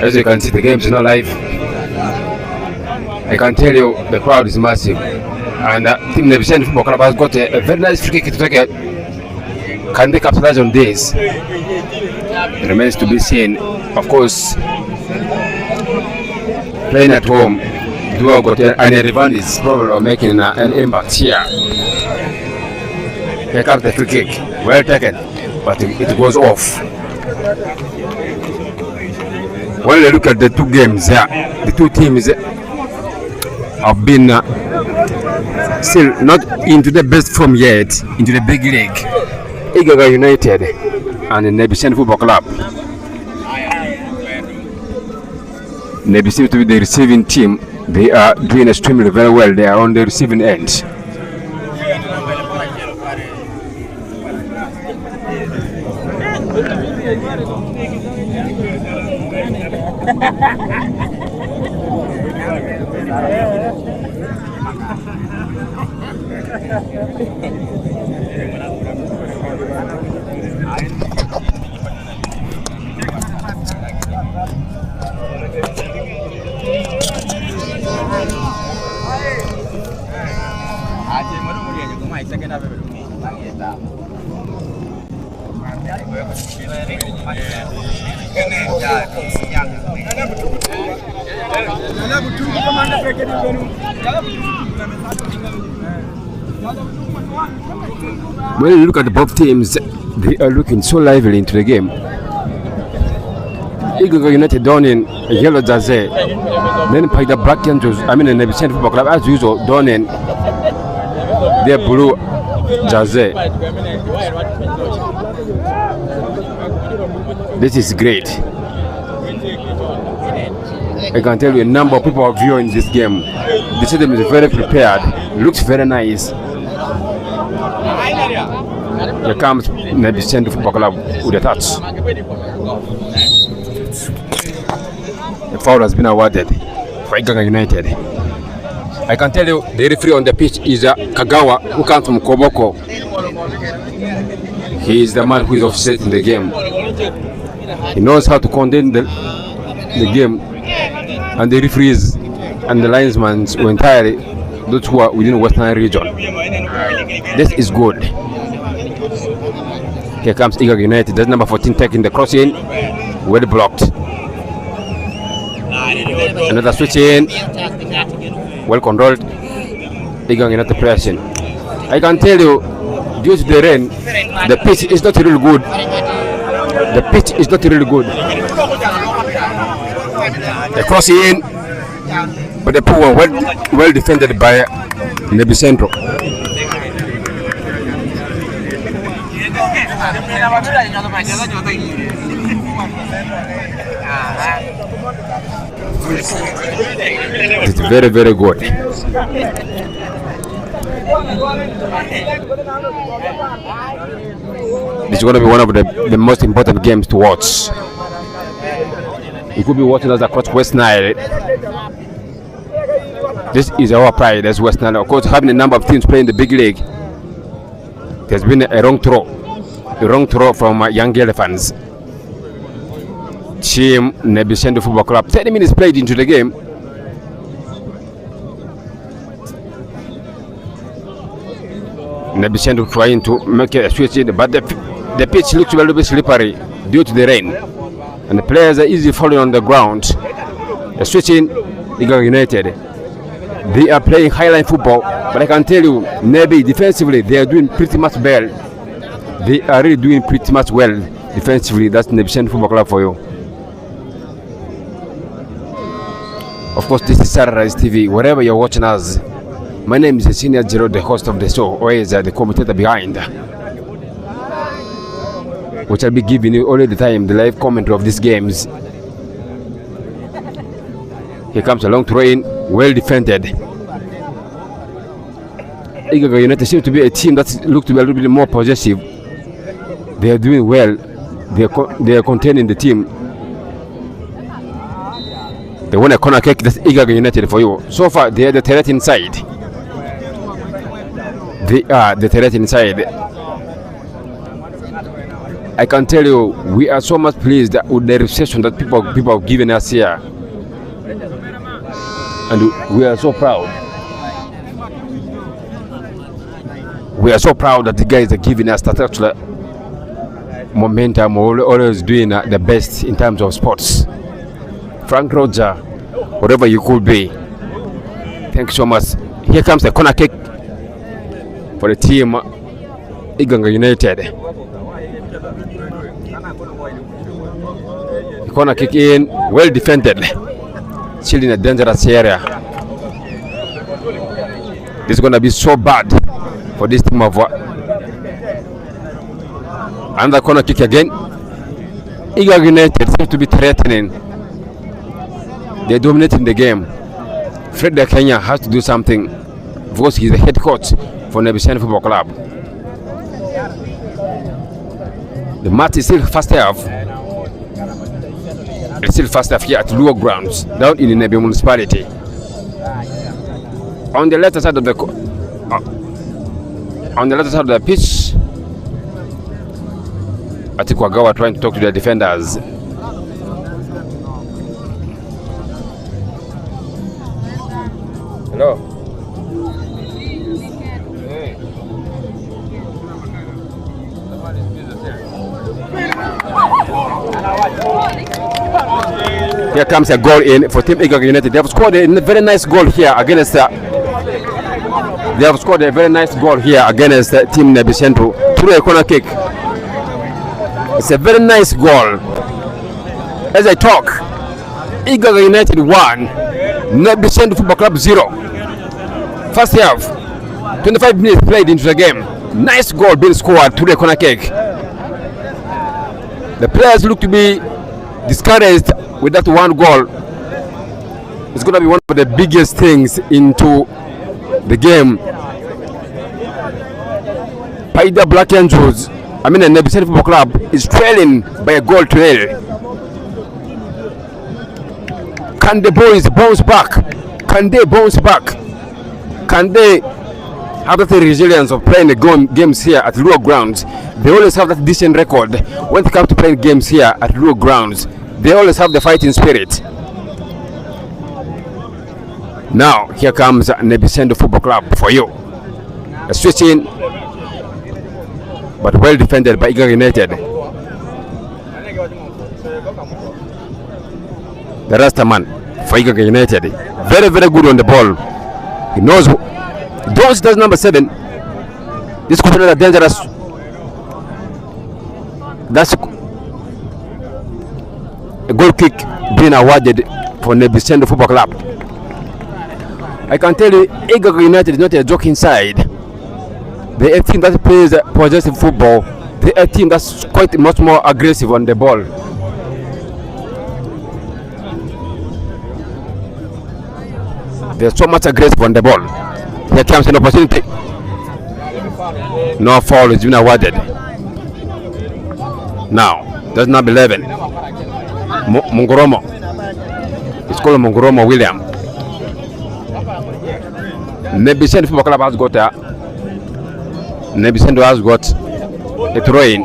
As you can see, the game is not live. I can tell you the crowd is massive, and Team Nebbi Football Club has got a very nice free kick to take it. Can they capitalize on this? It remains to be seen. Of course, playing at home, Duo got an advantage probably of making an impact here. Here comes the free kick, well taken, but it goes off. When you look at the two games, the two teams have been still not into the best form yet, into the big league. Iganga United and Nebbi Football Club. Nebbi seems to be the receiving team. They are doing extremely very well. They are on the receiving end. When you look at both teams, they are looking so lively into the game. Iganga United down in yellow jersey, then by the Black Angels, Nebbi Football Club as usual down in their blue jersey. This is great. I can tell you a number of people are viewing this game. The stadium is very prepared, looks very nice. Here comes Nebbi Football Club with a touch. The foul has been awarded for Iganga United. I can tell you the referee on the pitch is Kagawa, who comes from Koboko. He is the man who is offset in the game. He knows how to contain the game, and the referees and the linesmen were entirely those who are within the Western region. This is good. Here comes Iganga United. That's number 14 taking the cross in. Well blocked. Another switch in. Well controlled. Iganga United pressing. I can tell you, due to the rain, the pitch is not really good. The pitch is not really good. The cross in, but the poor well defended by Nebbi Central. It's very, very good. This is going to be one of the most important games to watch. You could be watching us across West Nile. This is our pride as West Nile. Of course, having a number of teams playing the big league, there's been a wrong throw from Young Elephants. Team Nebbi Football Club. 30 minutes played into the game. Nebbi trying to make a switch in, but the pitch looks a little bit slippery due to the rain, and the players are easily falling on the ground. The switch in, Iganga United. They are playing highline football, but I can tell you, Nebbi defensively they are doing pretty much well. They are really doing pretty much well defensively. That's Nebbi Football Club for you. Of course, this is Sunrise TV. Wherever you're watching us, my name is Senior Gerald, the host of the show, or is the commentator behind, which I'll be giving you all the time the live commentary of these games. Here comes a long throw in, well defended. Iganga United seems to be a team that looks to be a little bit more possessive. They are doing well. They are containing the team. They want a corner kick. That's Iganga United for you. So far, they are the threat inside. They are the threat inside. I can tell you, we are so much pleased with the reception that people have given us here, and we are so proud. We are so proud that the guys are giving us that actual momentum. We're always doing the best in terms of sports. Frank Roger, whatever you could be, thanks so much. Here comes the corner kick for the team Iganga United. The corner kick in, well defended, still in a dangerous area. This is going to be so bad for this team of another corner kick again. Iganga United seems to be threatening. They're dominating the game. Fred De Kenya has to do something because he's the head coach for Nebbi Football Club. The match is still first half. It's still first half here at Luo Grounds, down in the Nebbi municipality. On the left side of the pitch, Atikwagawa trying to talk to the defenders. Hello. Here comes a goal in for Team Iganga United. They have scored a very nice goal here against. They have scored a very nice goal here against Team Nebbi Central through a corner kick. It's a very nice goal. As I talk, Iganga United 1, Nebbi Central Football Club 0. First half, 25 minutes played into the game. Nice goal being scored through the corner kick. The players look to be discouraged with that one goal. It's going to be one of the biggest things into the game. Paida Black Angels, Nebbi Central Football Club is trailing by a goal to nil. Can the boys bounce back? Can they bounce back? Can they have the resilience of playing the games here at Luo Grounds? They always have that decent record when it comes to playing games here at Luo Grounds. They always have the fighting spirit. Now, here comes Nebbi Central Football Club for you. A switch in, but well defended by Iganga United. The Rastaman for Iganga United. Very, very good on the ball. He knows. Those does number 7. This could be a dangerous. That's a goal kick being awarded for Nebbi Central Football Club. I can tell you, Iganga United is not a joking side. They're a team that plays possessive football. They're a team that's quite much more aggressive on the ball. They're so much aggressive on the ball. Here comes an opportunity. No foul is being awarded. Now, that's number 11. Mungoromo. It's called Mungoromo William. Nebbi Central Football Club has got a throw-in.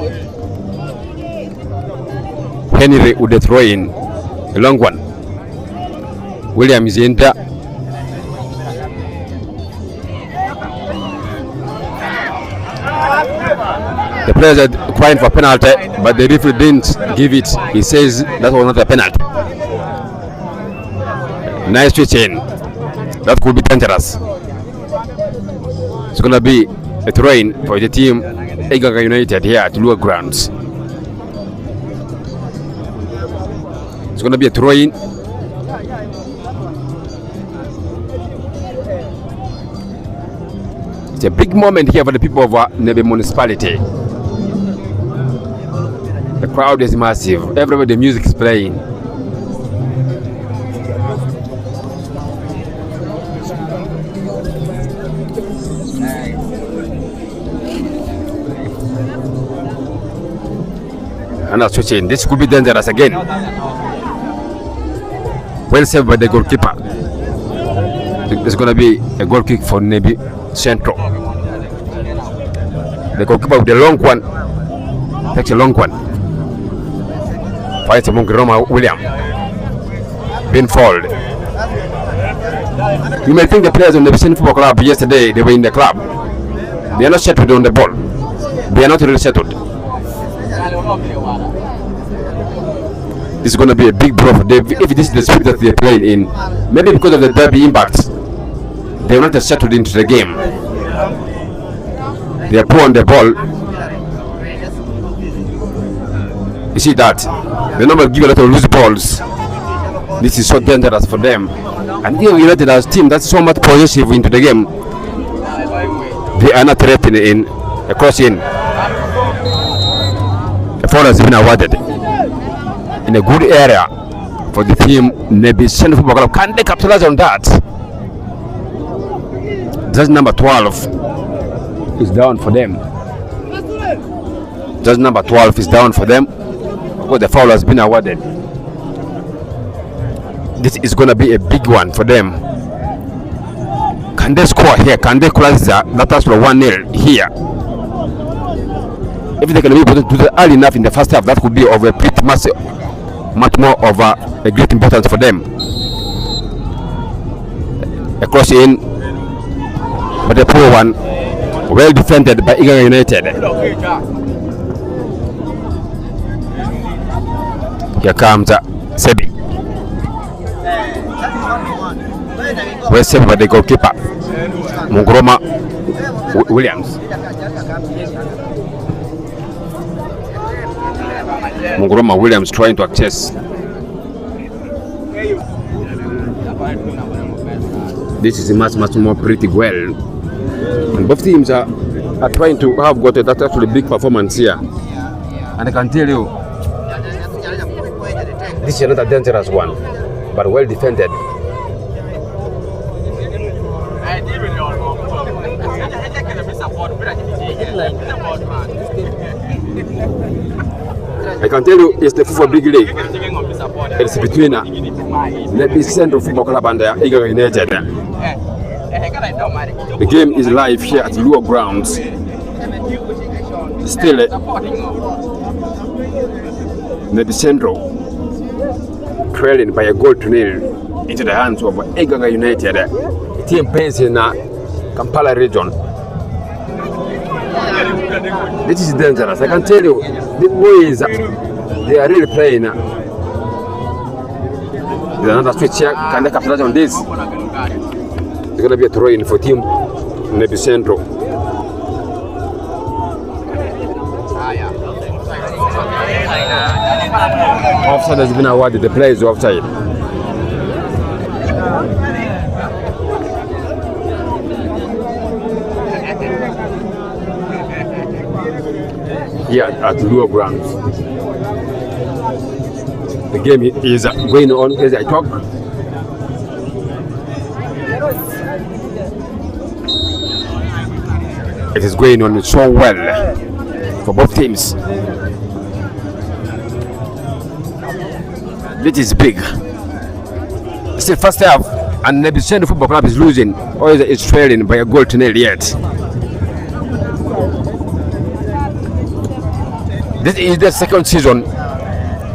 Henry with the throw-in. A long one. William is in there. The players are crying for penalty, but the referee didn't give it. He says that was not a penalty. Nice switch in. That could be dangerous. It's going to be a throw-in for the team Iganga United here at Luo Grounds. It's going to be a throw-in. It's a big moment here for the people of Nebbi municipality. The crowd is massive. Everywhere the music is playing. And now switching. This could be dangerous again. Well saved by the goalkeeper. There's going to be a goal kick for Nebbi Central. The goalkeeper with the long one takes a long one. Fights among Roma William. Being fouled. You may think the players on the Vicente Football Club yesterday, they were in the club. They are not settled on the ball. They are not really settled. This is going to be a big blow for them if this is the spirit that they are playing in. Maybe because of the derby impact, they are not settled into the game. They are poor on the ball. You see that? They normally give a lot of loose balls. This is so dangerous for them. And here United as a team that's so much possessive into the game. They are not threatened in a crossing. A foul has been awarded in a good area for the team. Nebbi Central Football Club. Can they capitalize on that? Just number 12 is down for them. Just number 12 is down for them because the foul has been awarded. This is going to be a big one for them. Can they score here? Can they close that for 1-0 here? If they can be able to do that early enough in the first half, that could be of a pretty much more of a great importance for them. A cross in, but a poor one, well defended by Iganga United. Here comes Sebi. Well saved by the goalkeeper, Mungroma Williams. Mungroma Williams trying to access. This is much more pretty well. And both teams are trying to have got that actually big performance here. And I can tell you, this is not a dangerous one, but well defended. I can tell you, it's the football big league. It's between Nebbi Central Football Club and Iganga United. The game is live here at Luo Grounds. Still, Nebbi Central trailing by a goal to nil into the hands of Iganga United. The team plays in Kampala region. This is dangerous. I can tell you, the boys, they are really playing. There's another switch here. Can they capitalize on this? It's going to be a throw-in for team Nebbi Central. Offside has been awarded. The play is offside. Here at Luo Grounds. The game is going on as I talk. It is going on so well for both teams. This is big. It's the first half and Nebbi Central Football Club is losing or is trailing by a goal to nil yet. This is the second season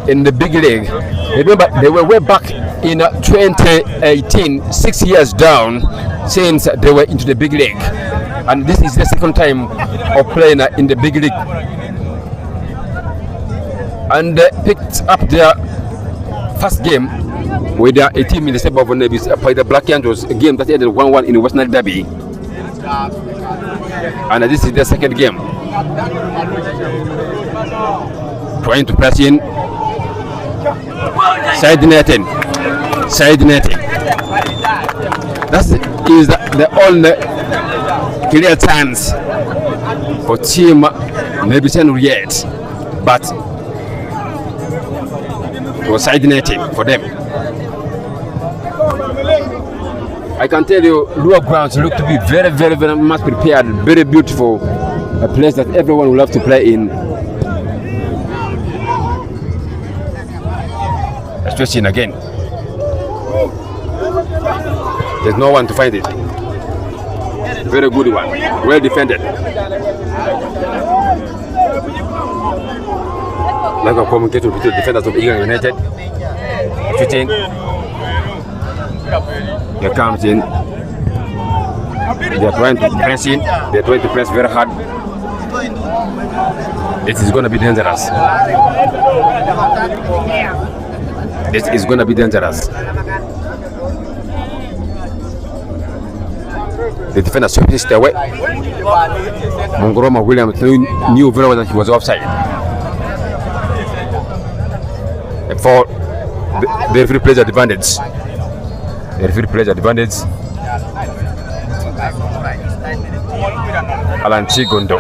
in the big league. Remember, they were way back in 2018, 6 years down since they were into the big league. And this is the second time of playing in the big league. And they picked up their first game with a team in the step of Nebbi by the Black Angels, a game that ended 1-1 in the Western Derby. And this is the second game. Trying to press in. Side netting. That is the only clear chance for team Nebbi Central yet. But it was side netting for them. I can tell you, Luo Grounds look to be very much prepared, very beautiful, a place that everyone will love to play in. Stretching again. There's no one to find it. Very good one. Well defended. Like a communication between the defenders of Iganga United. Shooting. Here comes in. They are trying to press in. They are trying to press very hard. This is going to be dangerous. This is going to be dangerous. The defender switched away. Mongoroma Williams knew very well that he was offside. For the referee plays advantage. The referee plays advantage. Alan Chigundo.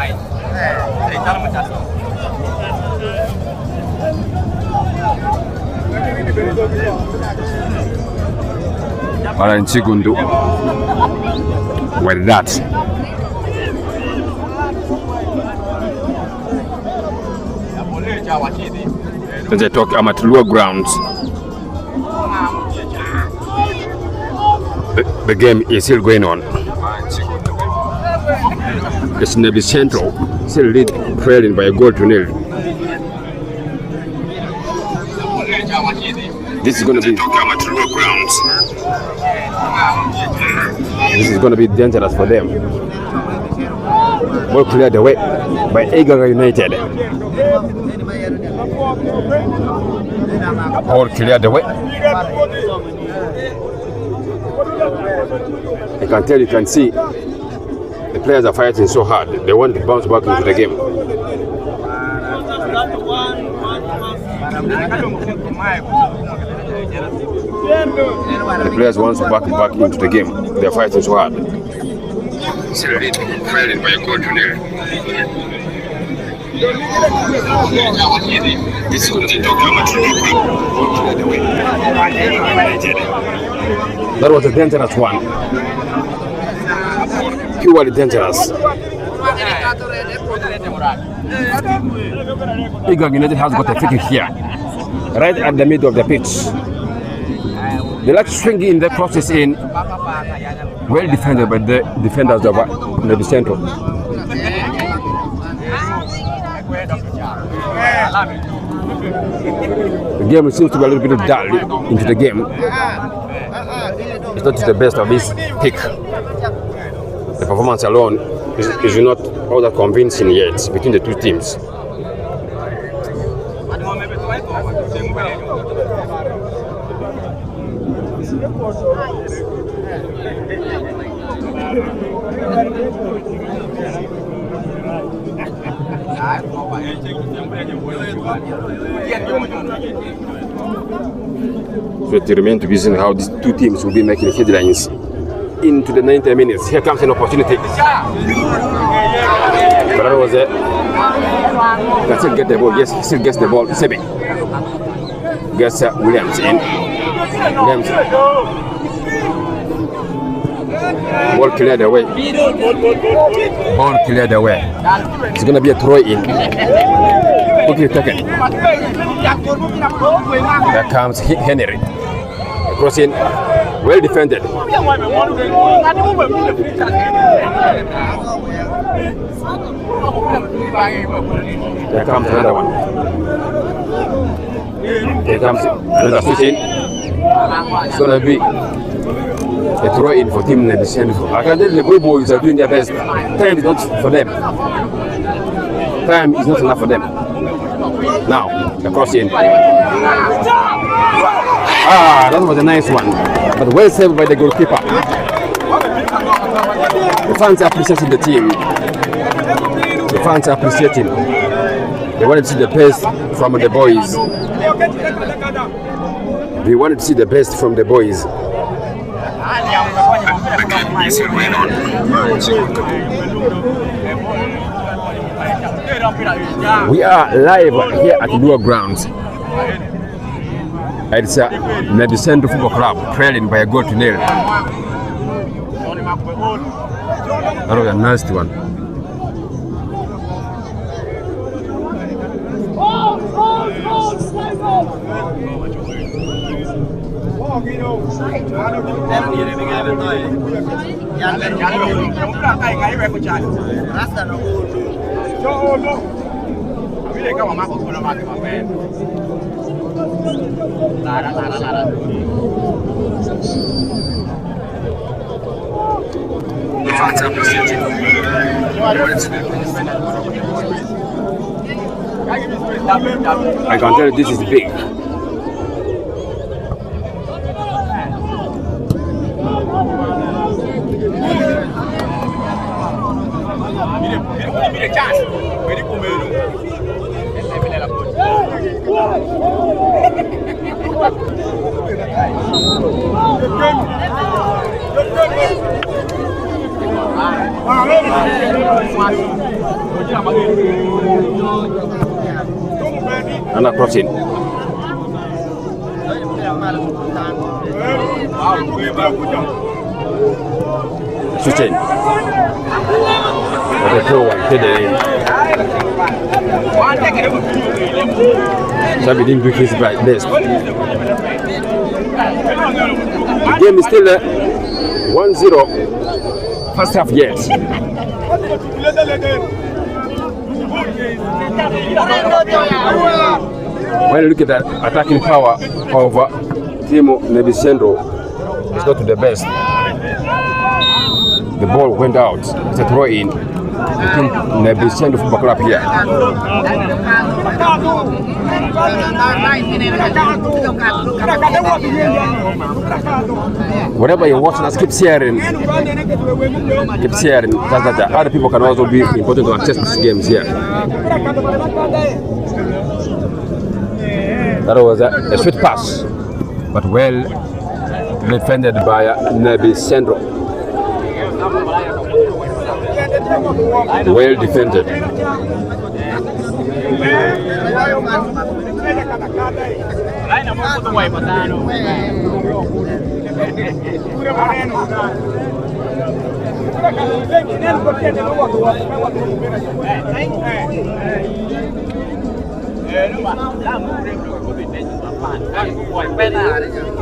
Alan Chigundo. With that. As I talk, I'm at lower grounds. The game is still going on. It's Nebbi Central still lead trailing by a goal to nil. This is going to be This is going to be dangerous for them. Ball cleared away by Iganga United. Ball cleared away. You can see the players are fighting so hard. They want to bounce back into the game. The players want to back into the game. They are fighting so hard. Still trailing by a goal to nil. This is going to be that was a dangerous one. Purely dangerous. Iganga United has got a free kick here, right at the middle of the pitch. They like swinging in the process in, well defended by the defenders of the central. The game seems to be a little bit dull into the game. It's not the best of his pick. The performance alone is not all that convincing yet between the two teams. So it remains to be seen how these two teams will be making headlines into the 90 minutes. Here comes an opportunity. But that was it. Can still get the ball. Yes, he still gets the ball. Sebby gets Williams in. Williams. Ball cleared away. Ball cleared away. It's going to be a throw in. Okay, taken. There comes Henry. Crossing, well defended. There comes another one. There comes another switch. It's going to be a throw in for Team Nebbi Central. I can tell the good boys are doing their best. Time is not for them. Time is not enough for them. Now, the crossing. That was a nice one, but well saved by the goalkeeper. The fans are appreciating the team. The fans are appreciating. They wanted to see the best from the boys. They wanted to see the best from the boys. We are live here at Lower Grounds. It's Nebbi Central Football Club trailing by a goal to nil. That was a nasty one. I can tell you this is big. And a crossing. Switching. The throw one, hit it in. Xavi didn't do his best. The game is still 1-0. First half, yes. When you look at that attacking power of Team Nebbi, it's not the best. The ball went out. It's a throw in. Team Nebbi Football Club here. Whatever you're watching us, keep sharing. Keep sharing. That other people can also be important to access these games here. That was a sweet pass, but well defended by Nebbi Central. Well defended.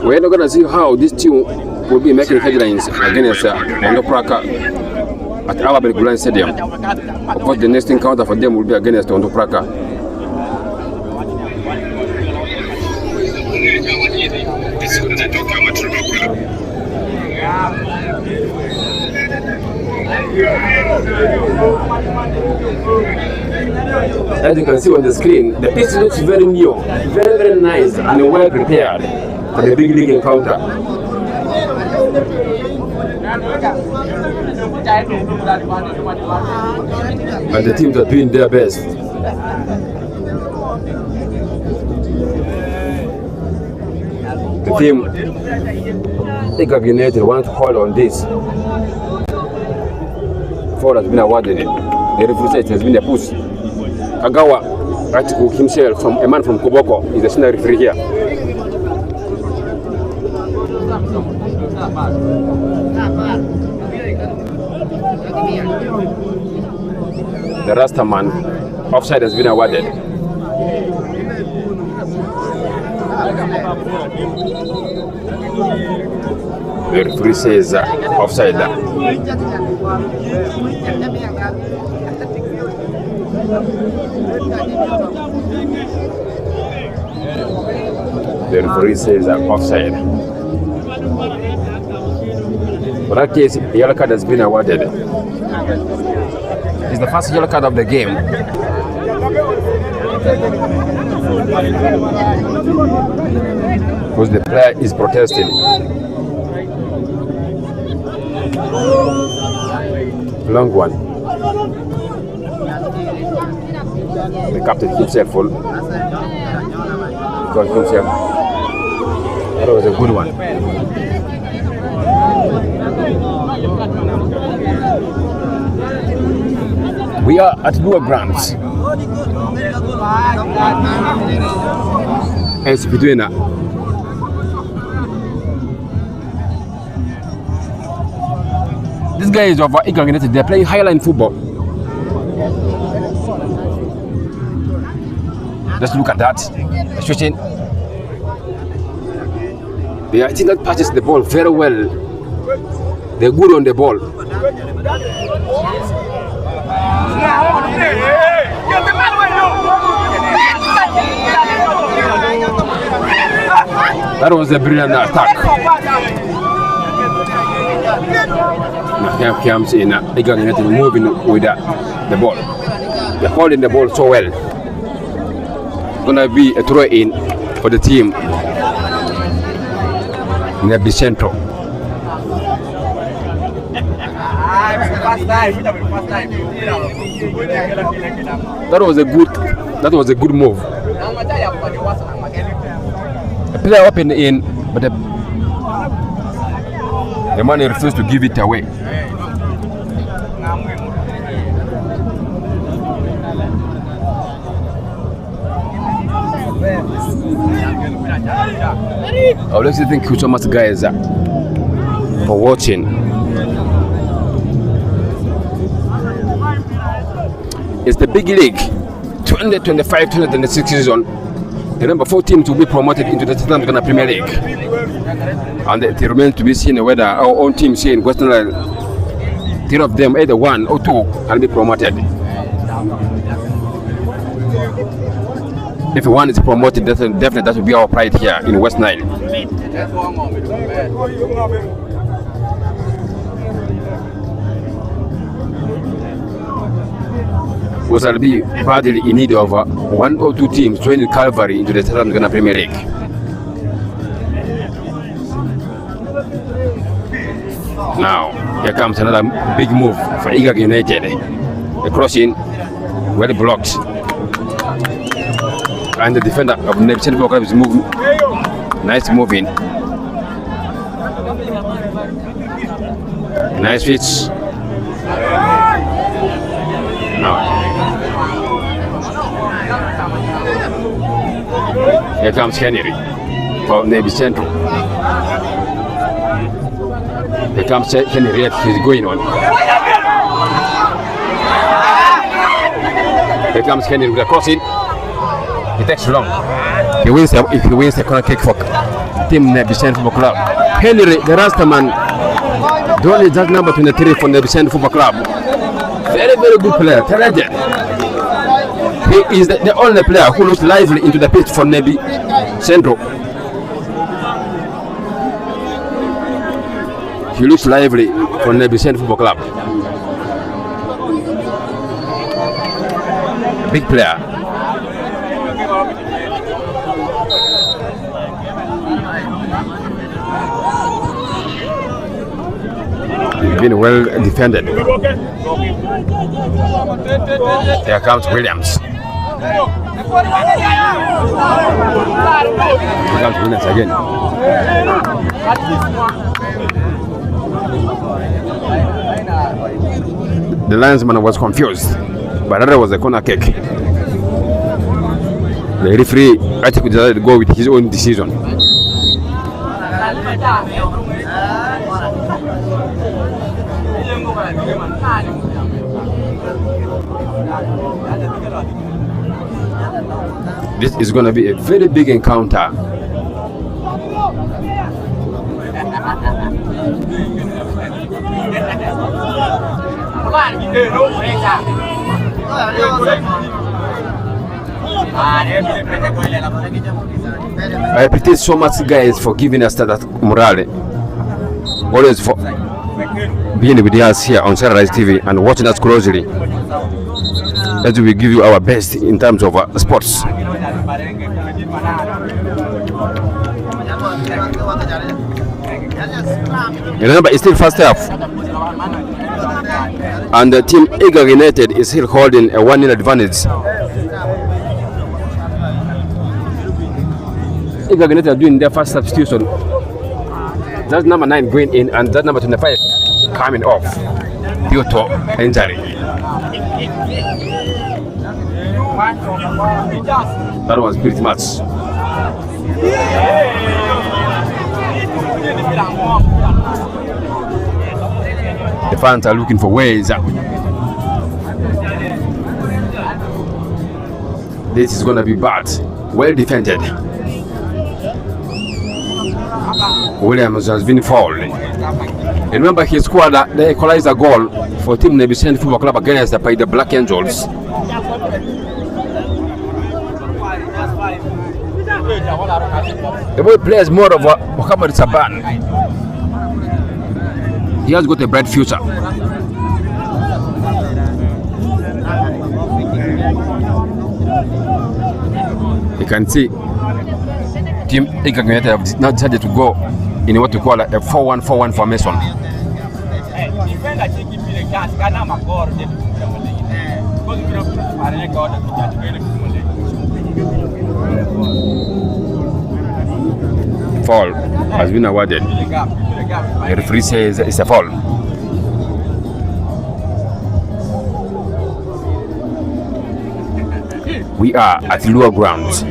We're not going to see how this team will be making headlines against Mondo Praka at Alabama Gulen Stadium. Of course, the next encounter for them will be against Mondo Praka. As you can see on the screen, the pitch looks very new, very, very nice and well prepared for the big league encounter. And the teams are doing their best. The team, Iganga United, want to hold on this. Foul has been awarded. The referee says it has been a push. Kagawa, Atiku himself, a man from Koboko, is the senior referee here. The Rasta man, offside has been awarded. The referee says offside. The referee says offside. For that case, the yellow card has been awarded. It's the first yellow card of the game. Because the player is protesting. Long one. The captain himself full. Got himself. That was a good one. We are at Dua Grounds. It's between this guy is of Iganga United. They're playing highline football. Let's look at that. Switching. They are a team that passes the ball very well. They're good on the ball. That was a brilliant attack. Now comes in Iganga moving with the ball. They're holding the ball so well. It's gonna be a throw in for the team. Nebbi Central. That was a good move. The player opened in, but the man refused to give it away. I would like to thank you so much, guys, for watching. It's the big league 2025-2026 season. Remember, 4 teams will be promoted into the Southern Ghana Premier League, and it remains to be seen whether our own teams here in Western Island, 3 of them, either 1 or 2, can be promoted. If 1 is promoted, definitely that will be our pride here in West Nile. We shall be badly in need of 1 or 2 teams joining Calvary into the Southern Ghana Premier League. Now, here comes another big move for Iganga United. A crossing, well blocked. And the defender of Nebbi Central Club is moving. Nice moving. Nice fits. Now, here comes Henry for Nebbi Central. Here comes Henry. He's going on. Here comes Henry with a crossing. It takes long. He wins the corner kick for Team Nebbi Central Football Club. Henry, the Rastaman, the only just number 23 for Nebbi Central Football Club. Very, very good player, talented. He is the only player who looks lively into the pitch for Nebbi Central. He looks lively for Nebbi Central Football Club. Big player. He's been well defended. Here comes Williams. Here comes Williams again. The linesman was confused, but that was a corner kick. The referee, I think, decided to go with his own decision. This is going to be a very big encounter. I appreciate so much, guys, for giving us that morale. Always for being with us here on Sunrise TV and watching us closely as we give you our best in terms of sports. Remember, it's still first half, and the team Iganga United is still holding a 1-0 advantage. Iganga United are doing their first substitution. That's number 9 going in, and that number 25 coming off due to injury. That was pretty much. The fans are looking for ways. This is going to be bad. Well defended. Williams has been fouled. And remember, he scored the equalizer goal for Team Nebbi Football Club against the Black Angels. The boy plays more of Muhammad Saban. He has got a bright future. You can see Team Iganga have now decided to go in what we call a 4-1-4-1 formation. Foul has been awarded. The referee says it's a foul. We are at lower grounds.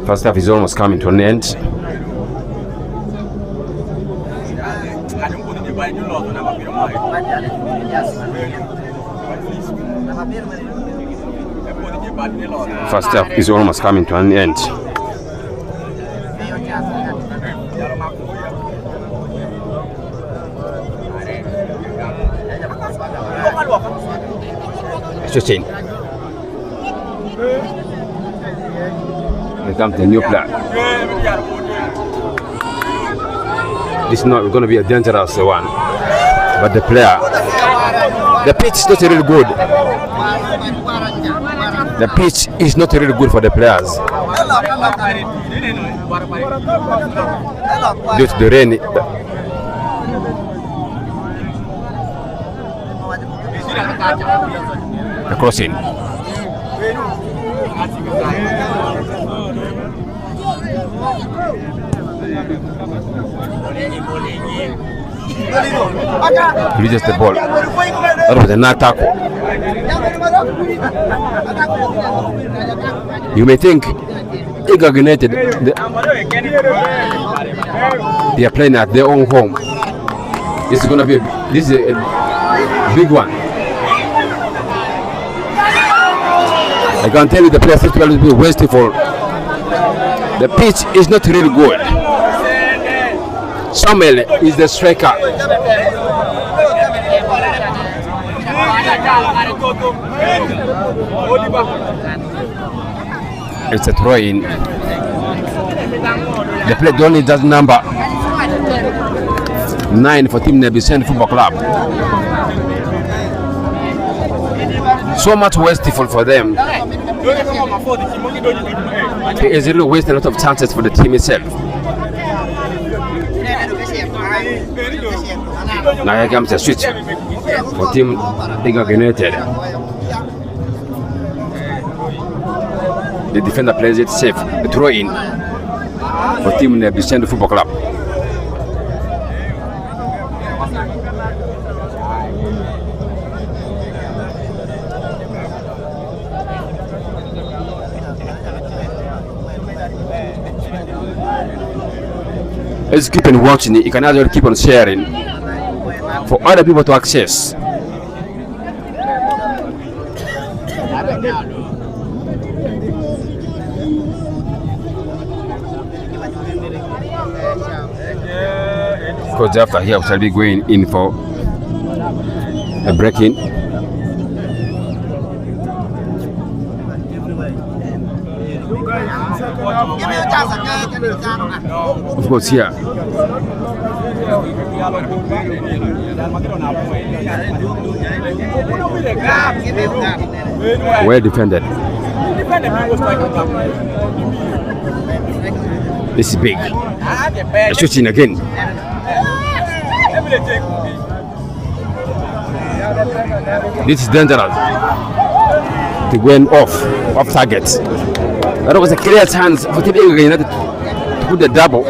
First half is almost coming to an end. First half is almost coming to an end. Switching. Here comes the new player. This is not going to be a dangerous one, but the player, the pitch is not really good. The pitch is not really good for the players due to the rain. The crossing. He releases the ball. That was a nice tackle. You may think Iganga United, they are playing at their own home. This is going to be a big one. I can tell you the players will be wasteful. The pitch is not really good. Samuel is the striker. It's a throw-in. The play only does number 9 for Team Nebbi Football Club. So much wasteful for them. He is really wasting a lot of chances for the team itself. Now here comes a switch for Team Iganga United. The defender plays it safe. A throw in for Team Nebbi Football Club. Let's keep on watching it. You can also keep on sharing for other people to access. Because after here we shall be going in for a break-in. Of course, here. Well defended. This is big. They're shooting again. This is dangerous. They went off target. That was a clear chance for Team Iganga United to put the double.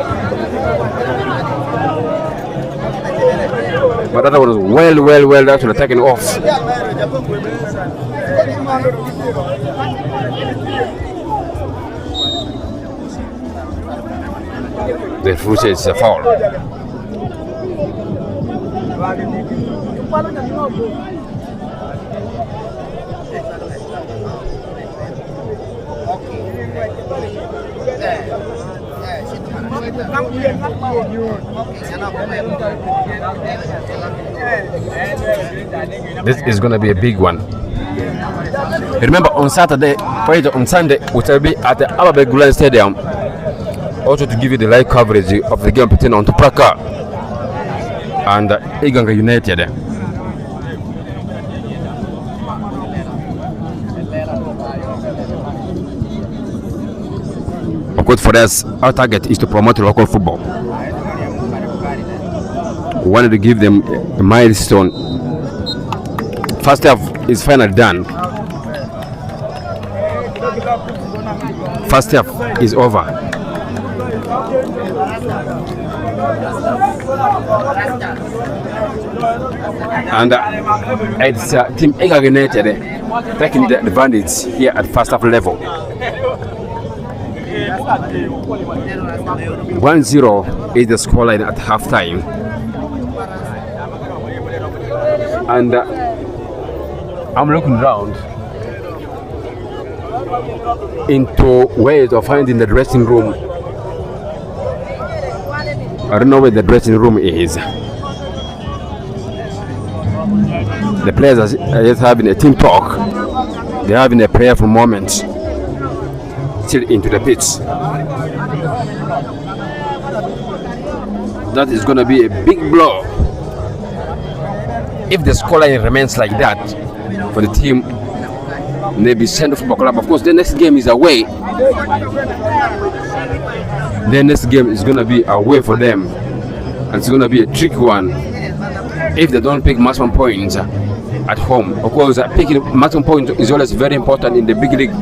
But that was well actually taken off. The referee says it's a foul. This is going to be a big one. Remember, on Sunday, we will be at the Alabama Gulen Stadium, also to give you the live coverage of the game between Ontupaka and Iganga United. Of course, for us, our target is to promote local football. We wanted to give them a milestone. First half is finally done. First half is over. And it's Team Iganga United taking the advantage here at first half level. 1-0 is the scoreline at halftime. And I'm looking around into ways of finding the dressing room. I don't know where the dressing room is. The players are just having a team talk. They're having a prayerful moment still into the pitch. That is going to be a big blow if the scoreline remains like that for the team Nebbi Football Club. Of course, the next game is away. The next game is going to be away for them, and it's going to be a tricky one if they don't pick maximum points at home. Of course, picking maximum points is always very important in the big league.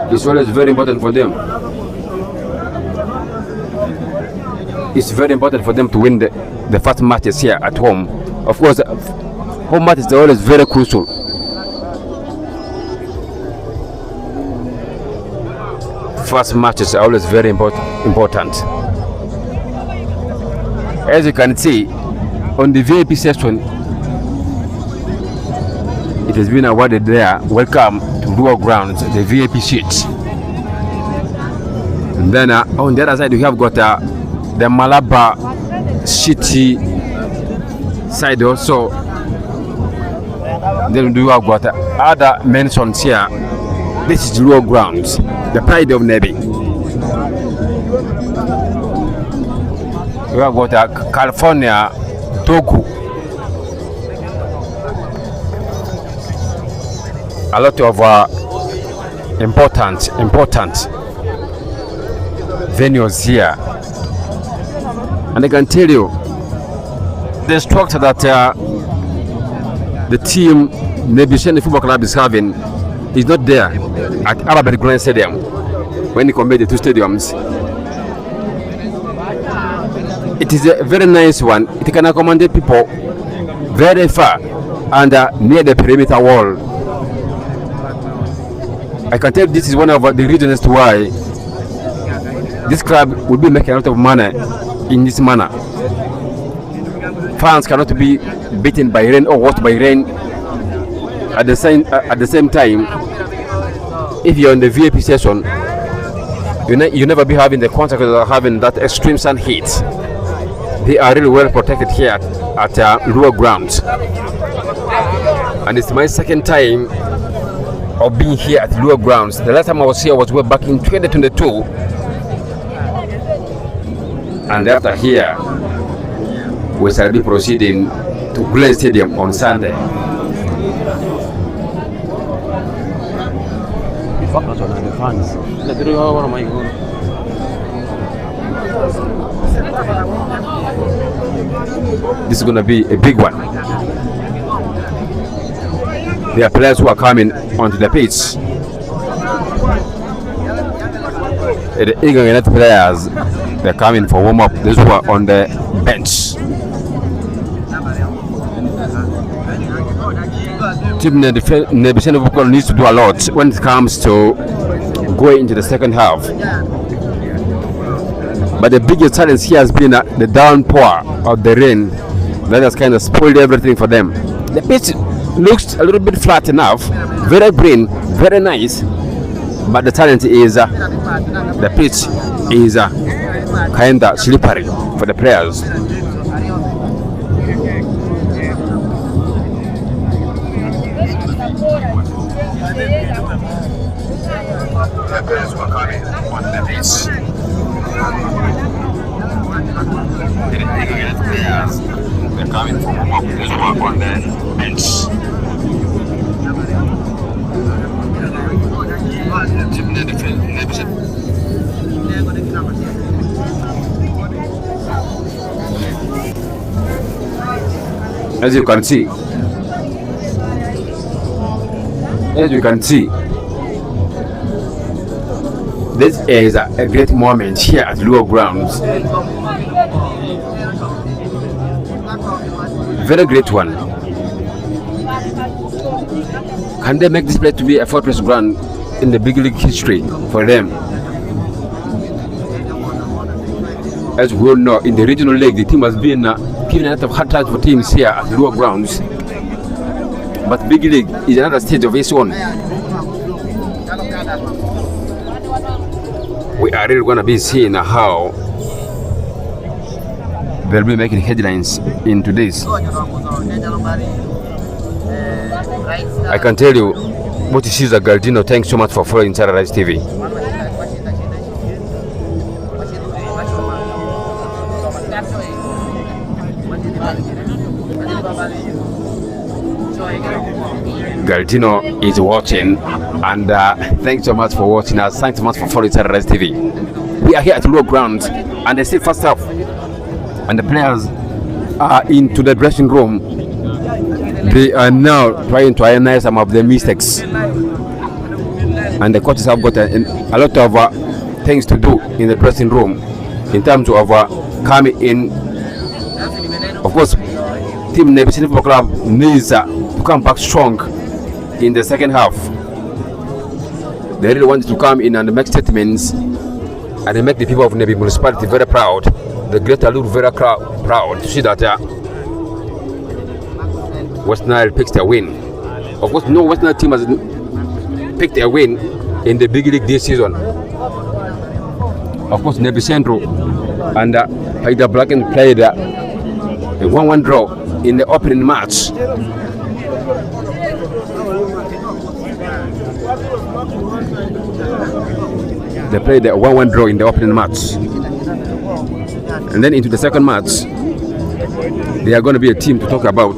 It's always very important for them. It's very important for them to win the first matches here at home. Of course, home matches are always very crucial. First matches are always very important. As you can see, on the VIP section, it has been awarded there. Welcome to Rural Grounds, the VIP seats. And then on the other side, we have got the Malabar City side also. Then we have got other mentions here. This is Rural Grounds, the pride of Nebbi. We have got California, Togo. A lot of important venues here, and I can tell you the structure that the team Nebbi Football Club is having is not there at Alabama Gulen Stadium. When you compare the two stadiums, it is a very nice one. It can accommodate people very far and near the perimeter wall. I can tell this is one of the reasons as to why this club will be making a lot of money in this manner. Fans cannot be beaten by rain or washed by rain. At the same time, if you're in the VIP session, you never be having the consequences of having that extreme sun heat. They are really well protected here at Rural Grounds, and it's my second time of being here at Rural Grounds. The last time I was here was way back in 2022, and after here we shall be proceeding to Gulen Stadium on Sunday. This is going to be a big one. There are players who are coming onto the pitch. The Iganga players, they're coming for warm-up. Those who are on the bench. Team Nebbi Football needs to do a lot when it comes to going into the second half. But the biggest challenge here has been the downpour of the rain that has kind of spoiled everything for them. The pitch looks a little bit flat enough, very green, very nice, but the challenge is the pitch is kind of slippery for the players. The players were coming on the pitch. They're coming for warm-up. There's work on the bench. As you can see, this is a great moment here at Lower Grounds. Very great one. Can they make this place to be a fortress ground in the big league history for them? As we all know, in the regional league, the team has been given a lot of hard times for teams here at Lower Grounds. But big league is another stage of its own. We are really going to be seeing how they'll be making headlines into this. I can tell you, what is Cesar Galdino, thanks so much for following Terrorize TV. Galdino is watching, and thanks so much for watching us. Thanks so much for following Terrorize TV. We are here at Lower Ground, and it's still first half, and the players are into the dressing room. They are now trying to iron some of their mistakes, and the coaches have got a lot of things to do in the dressing room in terms of coming in. Of course, Team Nebbi Football Club needs to come back strong in the second half. They really want to come in and make statements and make the people of Nebbi municipality very proud, the Greater Lure very proud to see that West Nile picks their win. Of course, no West Nile team has picked a win in the big league this season. Of course, Nebbi Central and Haida Blacken played a 1-1 draw in the opening match. They played a 1-1 draw in the opening match. And then into the second match, they are going to be a team to talk about.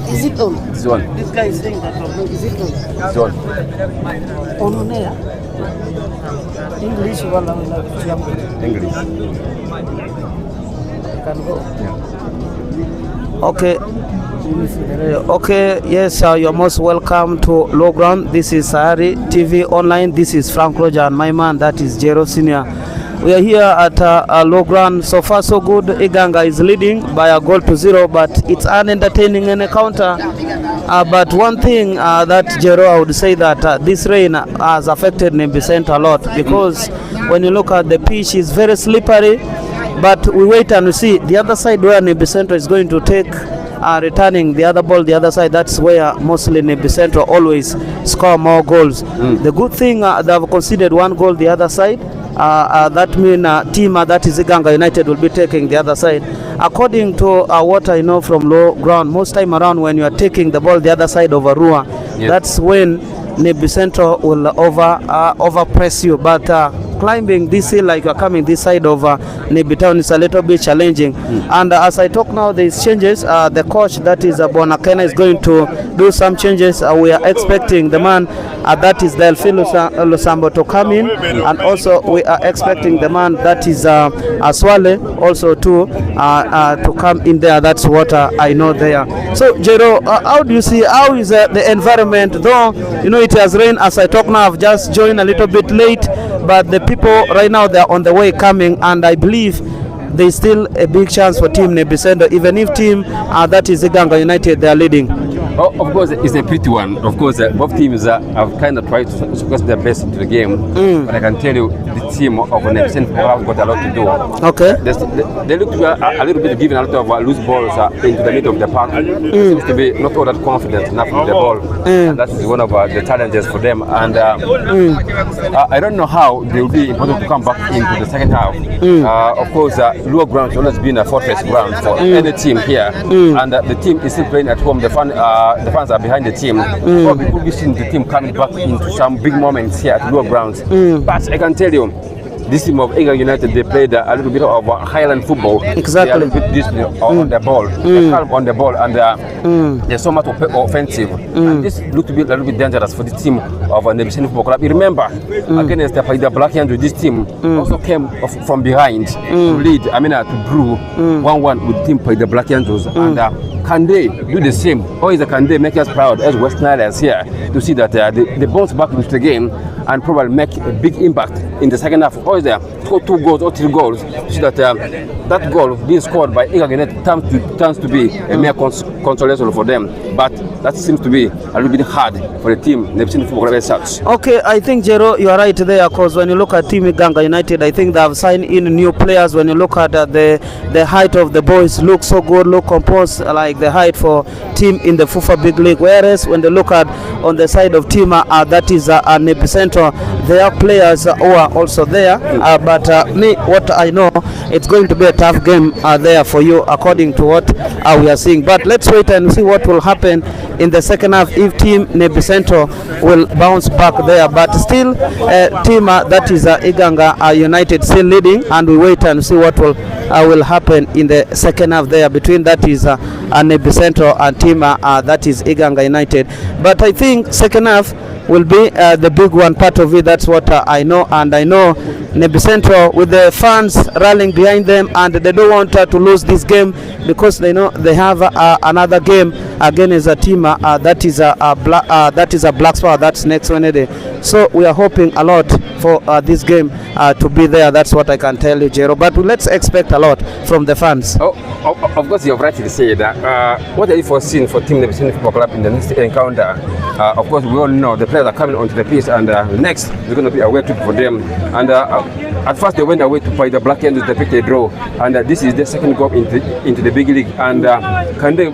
Is it on? This one. This guy is saying that is it on? This one. On air? English or English. Can go. Yeah. Okay. Okay, yes, you're most welcome to Low Ground. This is Sahari TV Online. This is Frank Roger and my man, that is Jero Senior. We are here at Low Ground. So far so good. Iganga is leading by a goal to 0, but it's an entertaining encounter. But one thing that Jero, I would say that this rain has affected Nebbi Centre a lot, because when you look at the pitch, it's very slippery. But we wait and we see the other side where Nebbi Centre is going to take returning the other ball, the other side. That's where mostly Nebbi Centre always score more goals. The good thing, they have conceded 1 goal the other side. That means team that is Iganga United will be taking the other side. According to what I know from Low Ground, most time around when you are taking the ball the other side over Rua, that's when Nebbi Centre will over press you. But climbing this hill like you are coming this side of Nebbi Town is a little bit challenging. And as I talk now, there is changes. The coach, that is Bonakena, is going to do some changes. We are expecting the man that is Delphi Lusambo to come in, and also we are expecting the man that is Aswale also to come in there. That's what I know there. So Jero, how do you see, how is the environment? Though you know it has rained as I talk now, I've just joined a little bit late, but the people right now, they are on the way coming, and I believe there is still a big chance for Team Nebbi Center, even if team that is Iganga United, they are leading. Oh, of course, it's a pretty one. Of course, both teams have kind of tried to focus their best into the game. But I can tell you, the team of Nebbi Center have got a lot to do. Okay. They look to be a little bit giving a lot of loose balls into the middle of the park. Seems to be not all that confident enough with the ball. And that is one of the challenges for them. And I don't know how they will be able to come back into the second half. Of course, Lower Ground has always been a fortress ground for any team here. And the team is still playing at home. The fans are behind the team. Probably could be seeing the team coming back into some big moments here at Lower Grounds. But I can tell you, this team of Iganga United, they played a little bit of Highland football. Exactly. They are a little bit disciplined on the ball. They're calm on the ball, and they're so much offensive. And this looked to be a little bit dangerous for the team of Nebbi Center Football Club. You remember, against the Black Angels, this team also came from behind to lead, to brew 1-1 with team the Black Angels. And can they do the same? Or can they make us proud as West Nilers here to see that they bounce back into the game and probably make a big impact in the second half? Or is there score 2 goals or 3 goals to see that that goal being scored by Iganga United turns to be a mere consolation for them? But that seems to be a little bit hard for the team Nebbi Center Football Club as such. Okay, I think Jero, you are right there, because when you look at Team Iganga United, I think they have signed in new players. When you look at the height of the boys, look so good, look composed, like the height for team in the FUFA Big League. Whereas when they look at on the side of team that is Nebbi Center, there are players who are also there. But what I know, it's going to be a tough game there for you, according to what we are seeing. But let's wait and see what will happen in the second half if Team Nebbi Center will bounce back there. But still, team that is Iganga United still leading, and we wait and see what will happen in the second half there between that is Nebbi Center and team that is Iganga United. But I think second half will be the big one part of it. That's what I know, and I know Nebbi Center with the fans rallying behind them, and they don't want to lose this game because they know they have another game against a team that is a Black Spur. That's next Wednesday. So we are hoping a lot for this game to be there. That's what I can tell you, Jero. But let's expect a lot from the fans. Of course, you have rightly said that. What are you foreseeing for Team Nebbi Center Football Club in the next encounter? Of course, we all know the players are coming onto the pitch, and next we're going to be a away trip for them. And at first they went away to play the Black Angels, they picked a draw, and this is their second go into the big league. And can they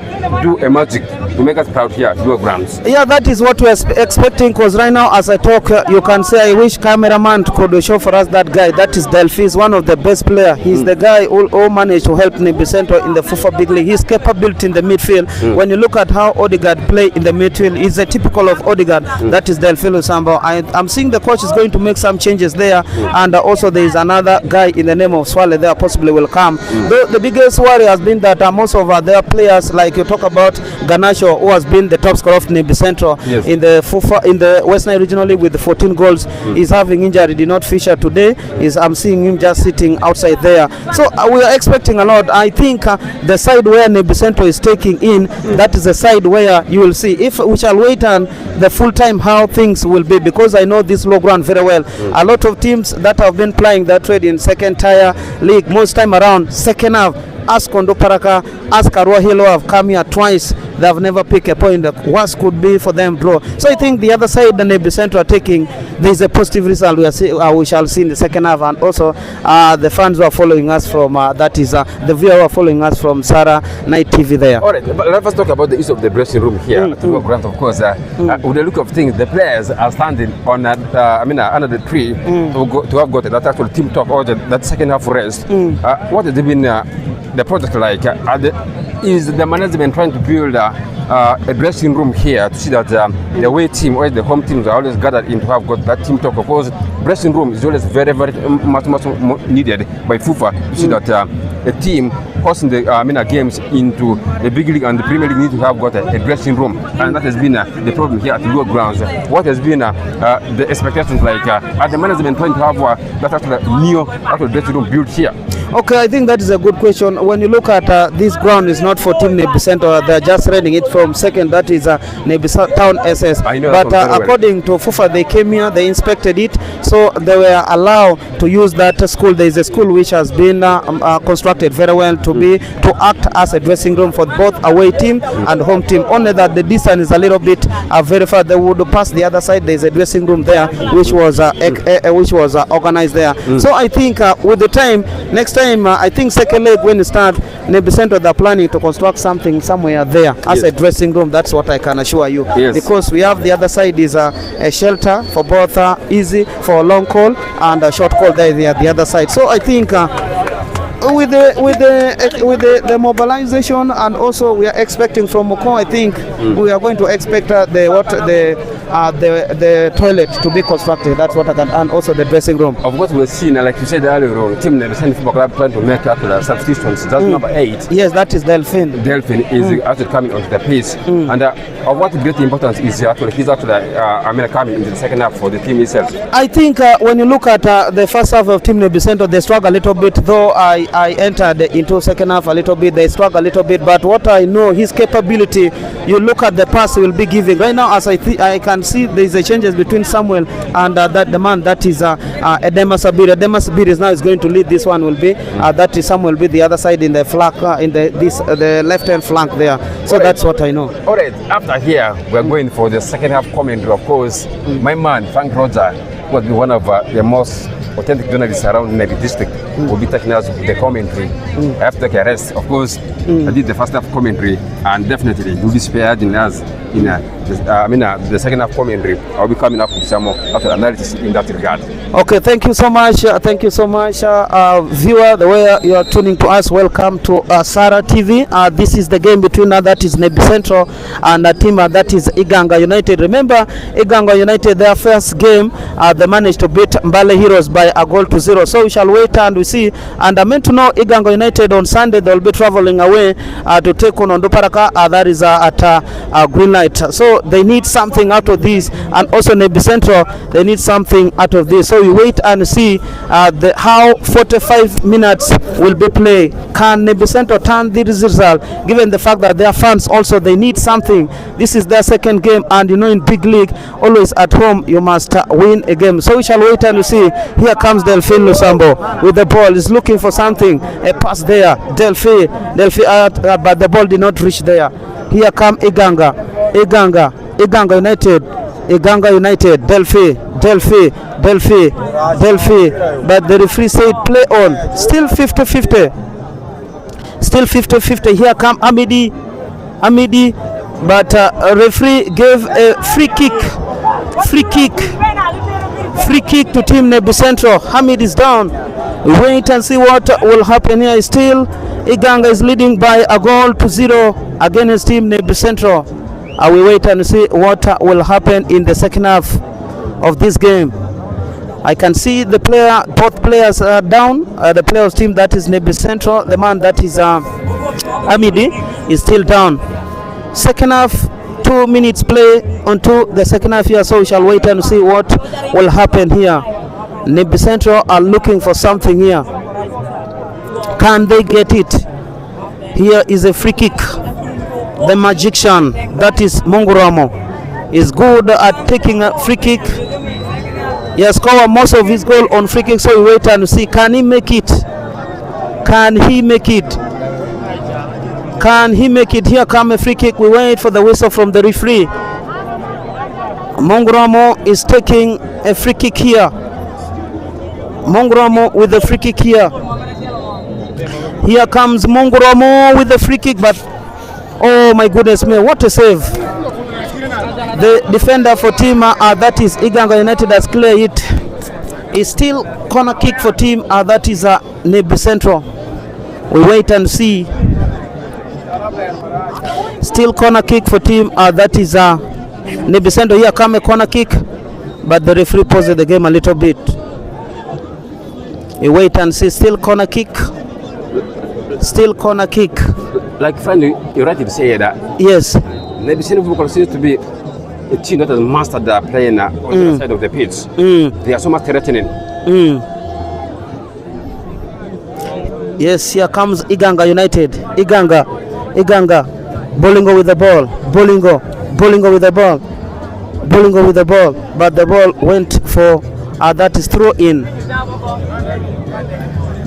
do a magic to make us proud here at Lower Grounds? Yeah, that is what we're expecting, because right now as I talk, you can say I wish cameraman could show for us that guy. That is Delphi, is one of the best players. He's the guy who managed to help Nebbi Center in the FUFA Big League. He's capability in the midfield. When you look at how Odegaard play in the midfield, he's a typical of Odegaard. That is Delphi Lusambo. I'm seeing the coach is going to make some changes there, and also there is another guy in the name of Swale there possibly will come. The biggest worry has been that most of their players, like you talk about Ganasho, who has been the top scorer of Nebbi Center in the FUFA, in the West Nile Regional League with 14 goals, is having injury, did not feature today. I'm seeing him just sitting outside there. So we are expecting a lot. I think the side where Nebbi Center is taking in, that is the side where you will see. If we shall wait and the full time how things will be, because I know this low ground very well. A lot of teams that have been playing that trade in second tier league, most time around second half, ask Kondo Paraka, ask Arua Hilo have come here twice. They have never picked a point. The worst could be for them draw. So I think the other side, the Nebbi Center are taking, there is a positive result we shall see in the second half. And also the fans who are following us from that is the viewer who are following us from Sarah Night TV there. All right, but let us talk about the use of the dressing room here at Lower Ground. Of course, with the look of things, the players are standing on under the tree to have got that actual team talk or that second half rest. What has been the project like? Is the management trying to build a dressing room here to see that the away team or the home teams are always gathered in to have got that team talk? Of course, dressing room is always very, very much needed by FUFA to see that a team hosting the games into the big league and the Premier League need to have got a dressing room, and that has been the problem here at the lower grounds. What has been the expectations like? Are the management trying to have that actual dressing room built here? Okay, I think that is a good question. When you look at this ground is not for Team Nebbi Centre, they're just renting it from second, that is Nebbi Town SS. But according to FUFA, they came here, they inspected it, so they were allowed to use that school. There is a school which has been constructed very well to act as a dressing room for both away team and home team. Only that the distance is a little bit very far. They would pass the other side. There is a dressing room there which was organized there. So I think with the time, next time, I think second leg when you start, Nebbi Centre, they're planning to construct something somewhere there as a dressing room. That's what I can assure you. Because we have the other side is a shelter for both easy for a long call and a short call there the other side. So I think with the mobilization, and also we are expecting from Moko, I think we are going to expect the toilet to be constructed. That's what I can, and also the dressing room. Of what we've seen, like you said earlier on, Team Nebbi Centre Football Club trying to make up the substitutions. That's number 8. Yes, that is Delphine. Delphine is actually coming onto the pitch, and of what great importance is he's actually coming into the second half for the team itself. I think when you look at the first half of Team Nebbi Centre, they struggle a little bit. Though I entered into second half a little bit, they struggle a little bit. But what I know, his capability. You look at the pass he will be giving right now. As I can see, there is a changes between Samuel and that the man that is Edema Sabir. Edema Sabir is now going to lead. This one will be that is Samuel will be the other side in the flank in the left hand flank there. So that's what I know. All right. After here, we are going for the second half commentary. Of course, my man Frank Roger will be one of the most authentic journalists around Nebbi district. Will be taking us the commentary. I have to take a rest. Of course, I did the first half commentary, and definitely will be spared in us in the second half commentary. I'll be coming up with some more analysis in that regard. Okay, thank you so much. Thank you so much, viewer. The way you are tuning to us, welcome to Sara TV. This is the game between that is Nebbi Centre and a team that is Iganga United. Remember, Iganga United, their first game, they managed to beat Mbale Heroes by a goal to 0. So we shall wait and we see. And I meant to know Iganga United on Sunday they will be traveling away to take on Ondoparaka. That is at Green Light. So they need something out of this, and also Nebbi Centre, they need something out of this. So we wait and see how 45 minutes will be played. Can Nebbi Centre turn this result, given the fact that their fans also they need something? This is their second game, and you know in big league always at home you must win a game. So we shall wait and see. Here comes Delphine Lusambo with the ball. He's looking for something. A pass there. Delphine, but the ball did not reach there. Here come Iganga United. Iganga United. Delphine. But the referee said play on. Still 50-50. Still 50-50. Here come Amidi. But referee gave a free kick to Team Nebbi Centre. Hamid is down. We wait and see what will happen here. Still, Iganga is leading by a goal to 0 against Team Nebbi Centre. We wait and see what will happen in the second half of this game. I can see both players are down. The players team that is Nebbi Centre, the man that is Amidi is still down. Second half, 2 minutes play onto the second half here, so we shall wait and see what will happen here. Nebbi Centre are looking for something here. Can they get it? Here is a free kick. The magician, that is Monguramo, is good at taking a free kick. He has scored most of his goal on free kick, so we wait and see. Can he make it? Can he make it? Can he make it? Here come a free kick. We wait for the whistle from the referee. Monguramo is taking a free kick here. Monguramo with the free kick here. Here comes Monguramo with the free kick, but oh my goodness me, what a save. The defender for team that is Iganga United has cleared it. It's still corner kick for team that is Nebbi Centre. We wait and see. Still corner kick for team that is Nebbi Centre. Here come a corner kick, but the referee pauses the game a little bit. We wait and see. Still corner kick. Still corner kick. Like friend, you rightly say that. Yes. Nebbi Central considers to be a team that has mastered their playing on the side of the pitch. They are so much threatening. Yes, here comes Iganga United. Iganga, Bolingo with the ball. Bolingo with the ball. Bolingo with the ball, but the ball went for that is throw in.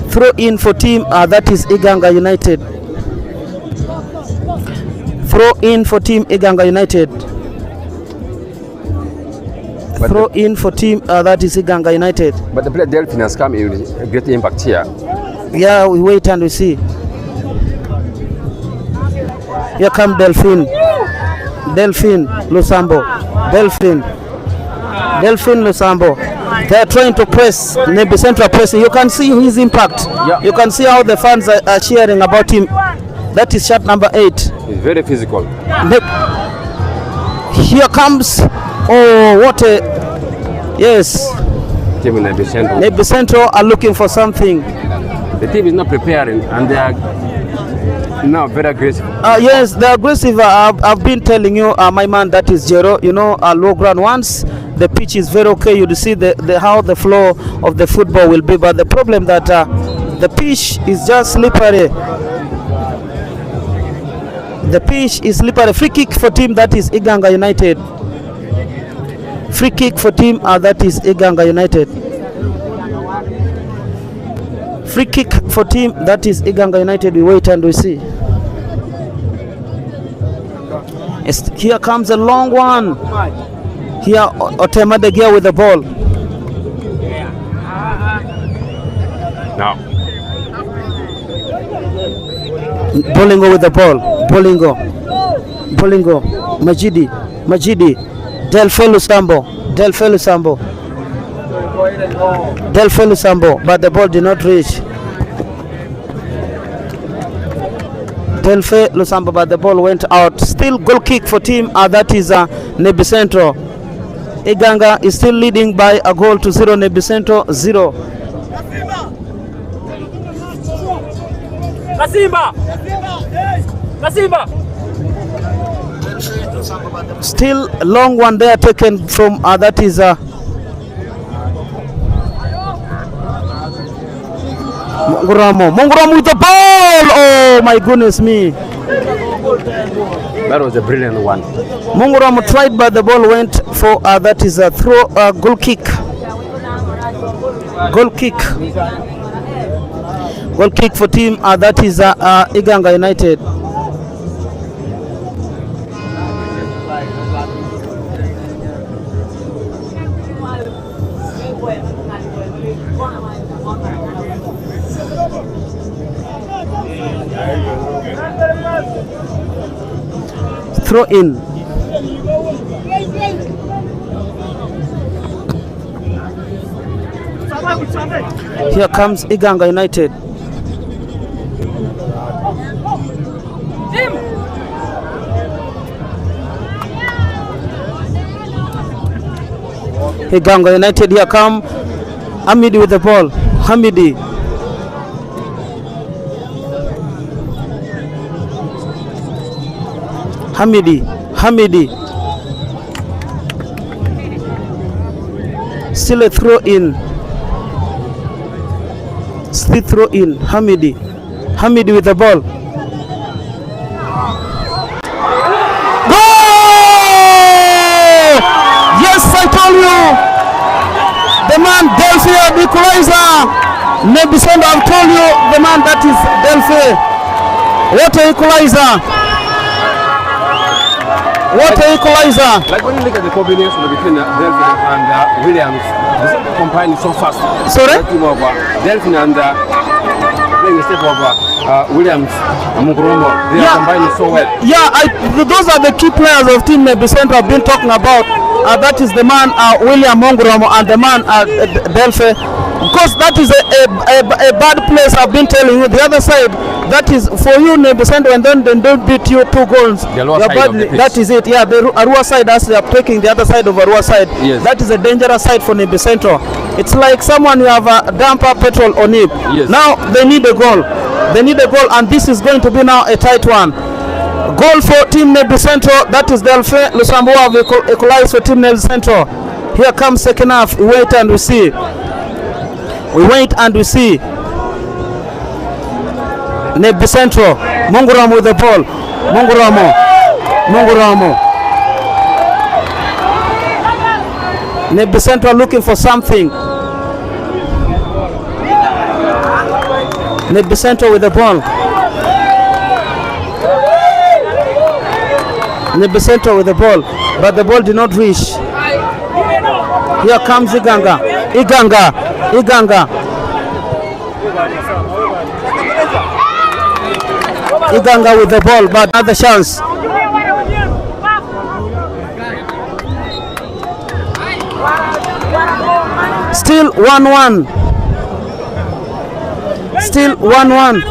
Throw in for team that is Iganga United. Throw in for team Iganga United. Throw in for team that is Iganga United. But the player Delphine has come in with a great impact here. Yeah, we wait and we see. Here come Delphine Lusambo. Delphine Lusambo. They are trying to press Nebbi Central pressing. You can see his impact. Yeah. You can see how the fans are cheering about him. That is shot number 8. He's very physical. Here comes. Oh, what a yes. Team Nebbi Central. Nebbi Central are looking for something. The team is not preparing, and they are now very aggressive. Yes, they're aggressive. I've been telling you, my man, that is Jero. You know, low ground once the pitch is very okay. You see how the flow of the football will be. But the problem that the pitch is just slippery. The pitch is slippery. Free kick for team that is Iganga United. Free kick for team that is Iganga United. Free kick for team that is Iganga United. We wait and we see. Here comes a long one. Here Otemadegia with the ball. Now. Bolingo with the ball. Bolingo. Majidi. Delfelu Sambo, but the ball did not reach. Delfe Lusambo, but the ball went out. Still goal kick for team that is Nebbi Central. Iganga is still leading by a goal to 0. Nebbi Central 0. Kasimba. Still a long one there taken from that is Monguramo with the ball. Oh my goodness me. That was a brilliant one. Monguramo tried, but the ball went for that is a throw, goal kick. Goal kick for team that is Iganga United. Throw in. Here comes Iganga United. Iganga United, here come Hamidi with the ball. Hamidi. Still a throw in. Hamidi with the ball. Goal! Yes, I told you. The man Delphi, the equalizer. Nebbi Central, I've told you, the man that is Delphi. What an equalizer. Like when you look at the combination between Delphine and Williams, this combined so fast. Sorry? Delphine and playing a step over Williams and Mugurumo, they are combining so well. Yeah, those are the key players of Team Nebbi Central I've been talking about. That is the man William Mongurumo and the man Delphi. Because that is a bad place. I've been telling you. The other side, that is for you, Nebbi Central, and then they don't beat you 2 goals. That is it. Yeah, the Arua side, as they are taking the other side of Arua side. Yes. That is a dangerous side for Nebbi Central. It's like someone you have a dumper petrol on it. Yes. Now they need a goal. They need a goal, and this is going to be now a tight one. Goal for Team Nebbi Central. That is Delphin Lusambo have equalized for Team Nebbi Central. Here comes second half. We wait and we see. We wait and we see. Nebbi Central. Munguramo with the ball. Munguramo. Nebbi Central looking for something. Nebbi Central with the ball. Nebbi Central with the ball, but the ball did not reach. Here comes Iganga. Iganga with the ball, but another chance. Still 1-1. Still 1-1.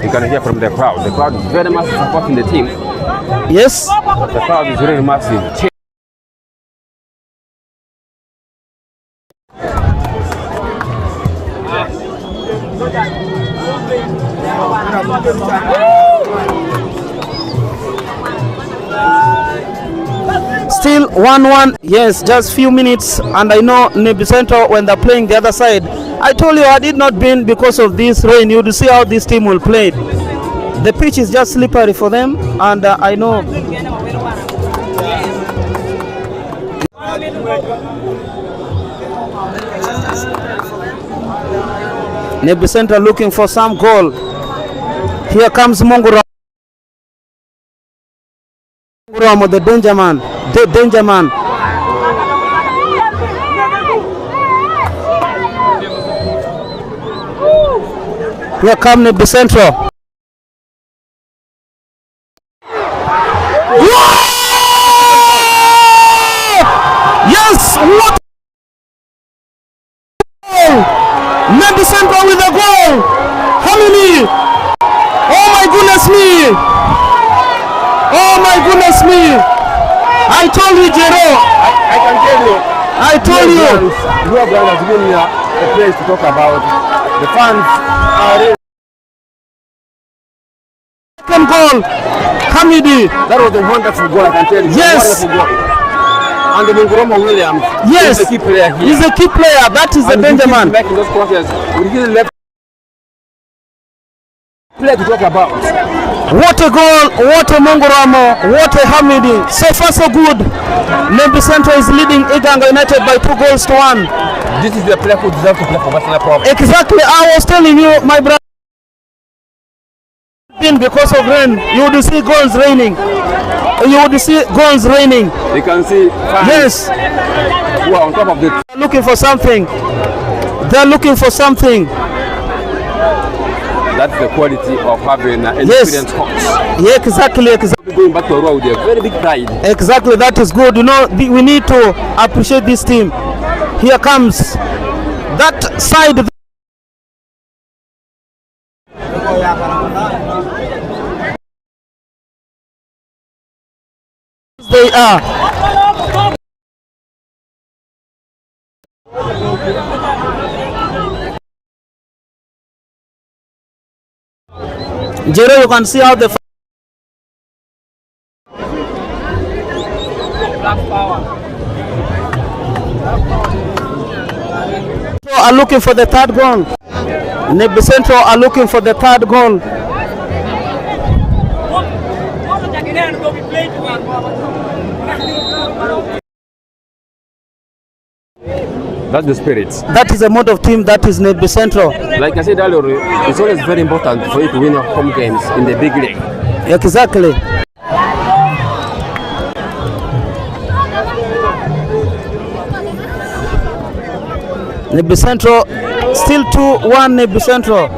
You can hear from the crowd. The crowd is very much supporting the team. Yes. The crowd is really massive. Still 1-1. Yes, just few minutes, and I know Nebbi Central, when they're playing the other side, I told you I did not been because of this rain. You would see how this team will play. The pitch is just slippery for them, and I know. Nebbi Central looking for some goal. Here comes Munguramo, the danger man. Here comes Nebbi Central. Yes, what Nebbi Central with a goal. How many? Oh my goodness me. Oh my goodness me. I told you, Jero. I can tell you. I told you. Iganga has given me a place to talk about. The fans are really. Second goal, Hamidi. That was a wonderful goal, I can tell you. Yes. Wonderful goal. And the Munguramo Williams. Yes. He's a key player here. He's a key player. That is the danger man. Making those crosses with his left player to talk about. What a goal, what a Munguramo, what a Hamidi. So far so good. Nebbi Central is leading Iganga United by 2-1. This is the player who deserves to play for Barcelona Province. Exactly, I was telling you, my brother. Because of rain, you would see goals raining. You would see goals raining. You can see fans. Yes. Who are on top of the. They're looking for something. They're looking for something. That's the quality of having an experienced coach. Yeah, exactly. Going back to Aurora with a very big pride. Exactly, that is good. You know, we need to appreciate this team. Here comes that side. They are. Jero, you can see how the are looking for the third goal. Nebbi Central are looking for the third goal. That's the spirit. That is a mode of team that is Nebbi Central. Like I said earlier, it's always very important for you to win your home games in the big league. Exactly. Nebbi Central still 2-1 Nebbi Central.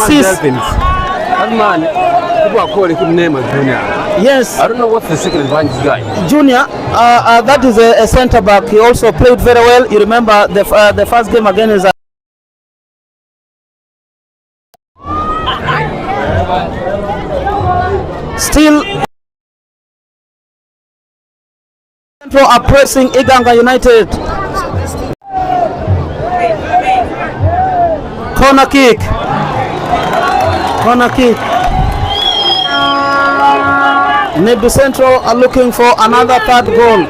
That man, people are calling him name as Junior. Yes. I don't know what's the secret behind this guy. Junior, that is a center back. He also played very well. You remember the first game again is still Central are pressing Iganga United. Corner kick. Corner kick. Nebbi Central are looking for another third goal.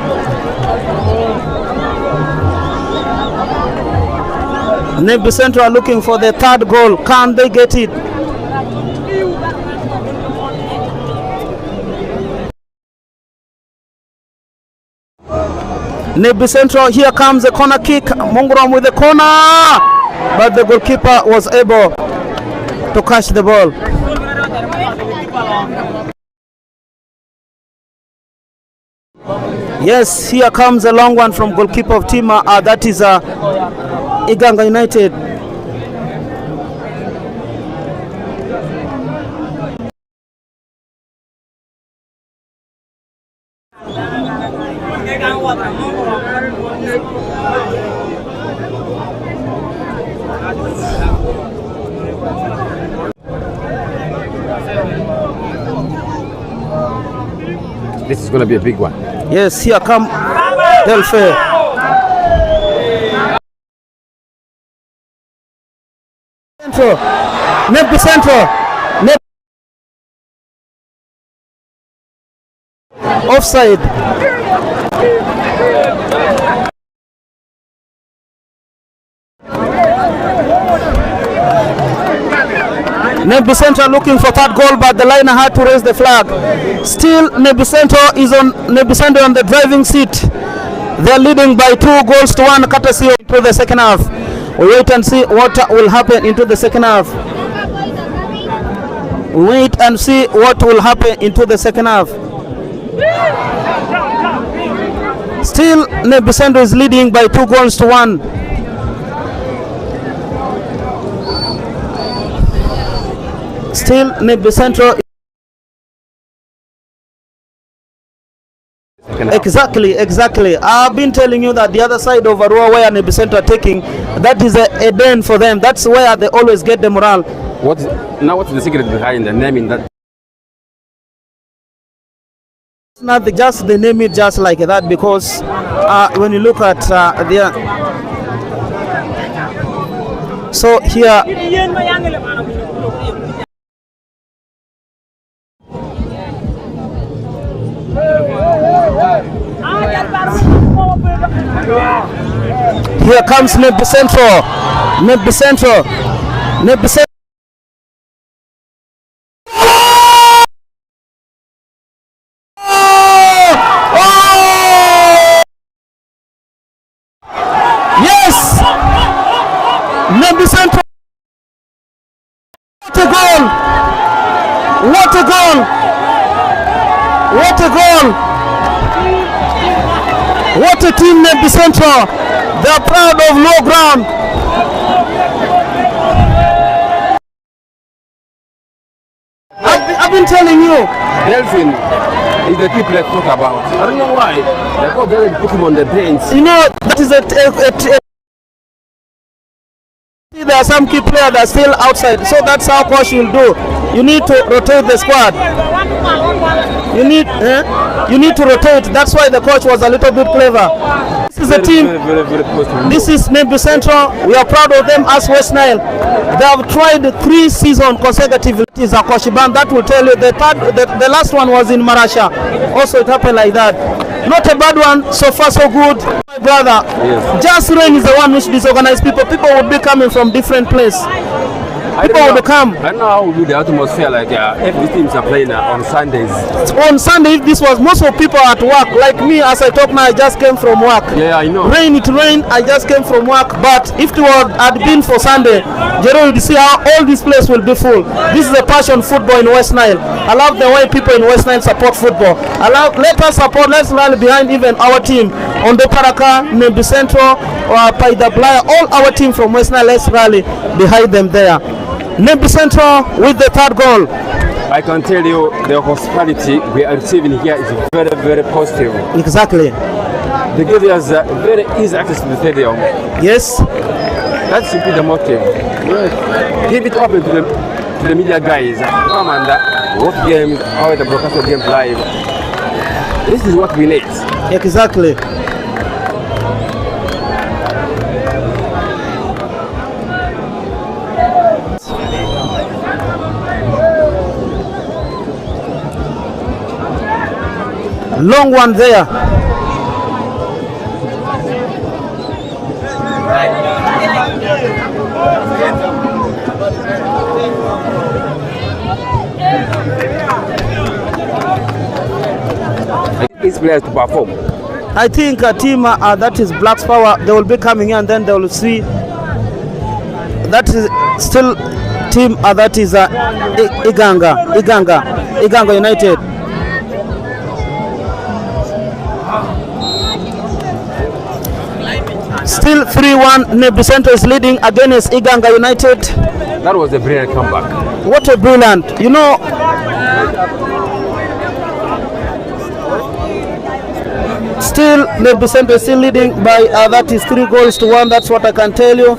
Nebbi Central are looking for the third goal. Can they get it? Nebbi Central, here comes the corner kick. Munguram with the corner, but the goalkeeper was able to catch the ball. Yes, here comes a long one from goalkeeper of Tima. That is Iganga United. This is going to be a big one. Yes, here come Delphi. Central. Nebbi Central. Offside. Nebbi Central looking for third goal, but the liner had to raise the flag. Still, Nebbi Central is on the driving seat. They are leading by 2-1, courtesy into the second half. We wait and see what will happen into the second half. Wait and see what will happen into the second half. Still, Nebbi Central is leading by 2-1. Still, Nebbi Central. Exactly. I've been telling you that the other side of Arua, where Nebbi Central are taking, that is a den for them. That's where they always get the morale. What's the secret behind the naming that? It's not just they name it just like that, because when you look at so here. Here comes Nebbi Central. Nebbi Central. Nebbi Central. Yes! Nebbi Central. What a goal! What a goal! What a goal! What a team, Nebbi Central. They are proud of low ground. I've been telling you. Delphin is the key player to talk about. I don't know why. The coach doesn't put him on the bench. You know, that is there are some key players that are still outside. So that's how coach will do. You need to rotate the squad. You need to rotate. That's why the coach was a little bit clever. This is a team. This is Nebbi Central. We are proud of them as West Nile. They have tried 3 seasons consecutively. It is a coach band. That will tell you. The last one was in Marasha. Also, it happened like that. Not a bad one. So far, so good. My brother. Yes. Just rain is the one which disorganized people. People would be coming from different places. People would come. I don't know how we do the atmosphere like if these teams are playing on Sundays. On Sunday, if this was most of people at work, like me, as I talk now, I just came from work. Yeah, I know. Rain, I just came from work. But if it had been for Sunday, Jerome, you see how all this place will be full. This is a passion football in West Nile. I love the way people in West Nile support football. Let us support, let's rally behind even our team. On the Paraka, Nebbi Central, or Paida Blaya, all our team from West Nile, let's rally behind them there. Nebbi Central with the third goal. I can tell you the hospitality we are receiving here is very, very positive. Exactly. They give us very easy access to the stadium. Yes. That should be the motive. Yes. Give it open to the media guys. Come and watch games, how the broadcast of games live. This is what we need. Exactly. Long one there. These players to perform. I think a team that is Black's Power, they will be coming here and then they will see that is still team that is Iganga United. Still 3-1, Nebbi Center is leading against Iganga United. That was a brilliant comeback. What a brilliant, you know. Still Nebbi Center is still leading by that is 3-1. That's what I can tell you.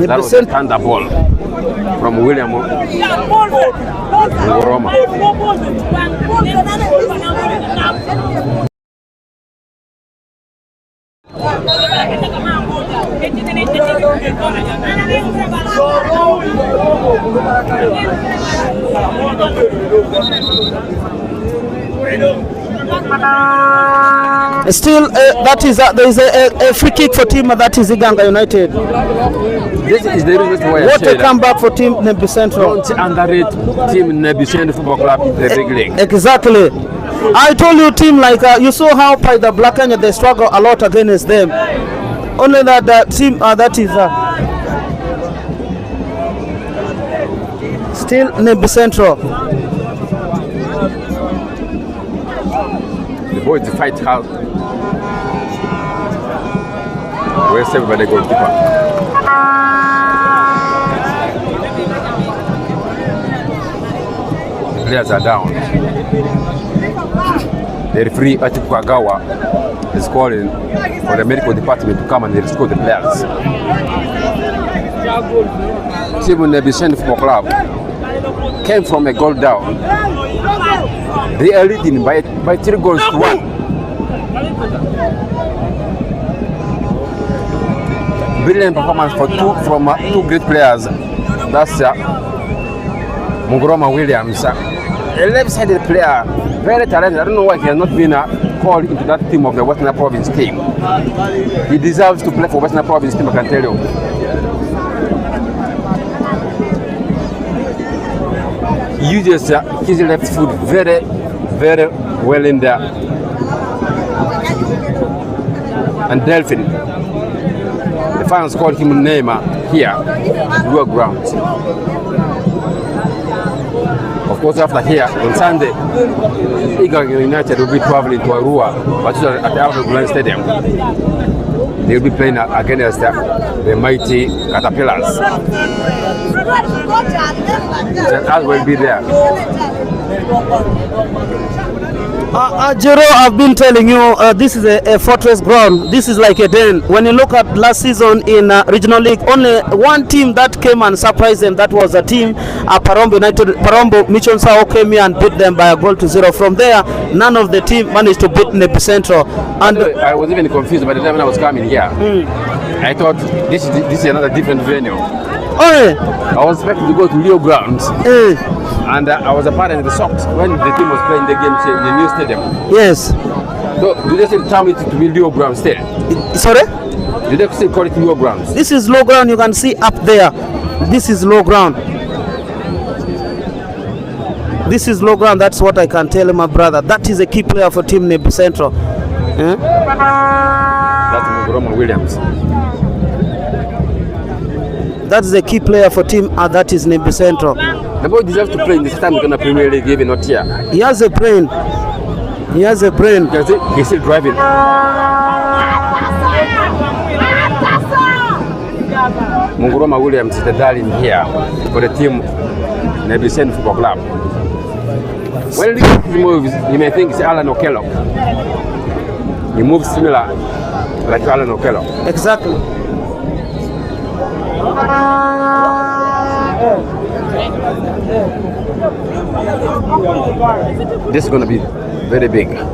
That was a thunder ball from William Ngoroma. Still, that is there is a free kick for team that is Iganga United. This is the reason why what a comeback for team Nebbi Central. Don't underrate team Nebbi Central Football Club in the big league. Exactly. I told you, team like you saw how by the Black Kenya they struggle a lot against them. Only that the team that is still Nebbi Central. The boys fight hard. We're saved by the goalkeeper. The players are down. The referee Atikwagawa is calling for the medical department to come and rescue the players. Team Nebbi Central Football Club came from a goal down. They are leading by 3-1. Brilliant performance for two great players. That's Ngoroma Williams, a left-sided player, very talented. I don't know why he has not been called into that team of the Western Province team. He deserves to play for Western Province team, I can tell you. He uses his left foot very, very well in there. And Delphin, the fans called him Neymar here, Rural Grounds. Of course, after here, on Sunday, Iganga United will be traveling to Arua, but at the Alfred Glen Stadium. They will be playing against the mighty Caterpillars. That will be there. Jero, I've been telling you, this is a fortress ground. This is like a den. When you look at last season in Regional League, only one team that came and surprised them, that was a team, Parombo United. Parombo Mission Sao came here and beat them by 1-0. From there, none of the team managed to beat Nebbi Central. And I was even confused by the time when I was coming here. I thought this is another different venue. Oh, I was expecting to go to Leo Grounds. And I was apparently shocked when the team was playing the game in the new stadium. Yes. So, do they still tell me to be Leo Grounds still? Sorry? Do they still call it Leo Grounds? This is low ground, you can see up there. This is low ground. This is low ground, that's what I can tell you, my brother. That is a key player for team Nebbi Central. That's Ngoroma Williams. That's the key player for team that is Nebbi Central. The boy deserves to play in the South African Premier League, even not here. He has a brain. He has a brain. He's still driving. Munguroma Williams is the darling here for the team Nebbi Football Club. When he moves, you may think it's Alan Okello. He moves similar like Alan Okello. Exactly. This is going to be very big. I've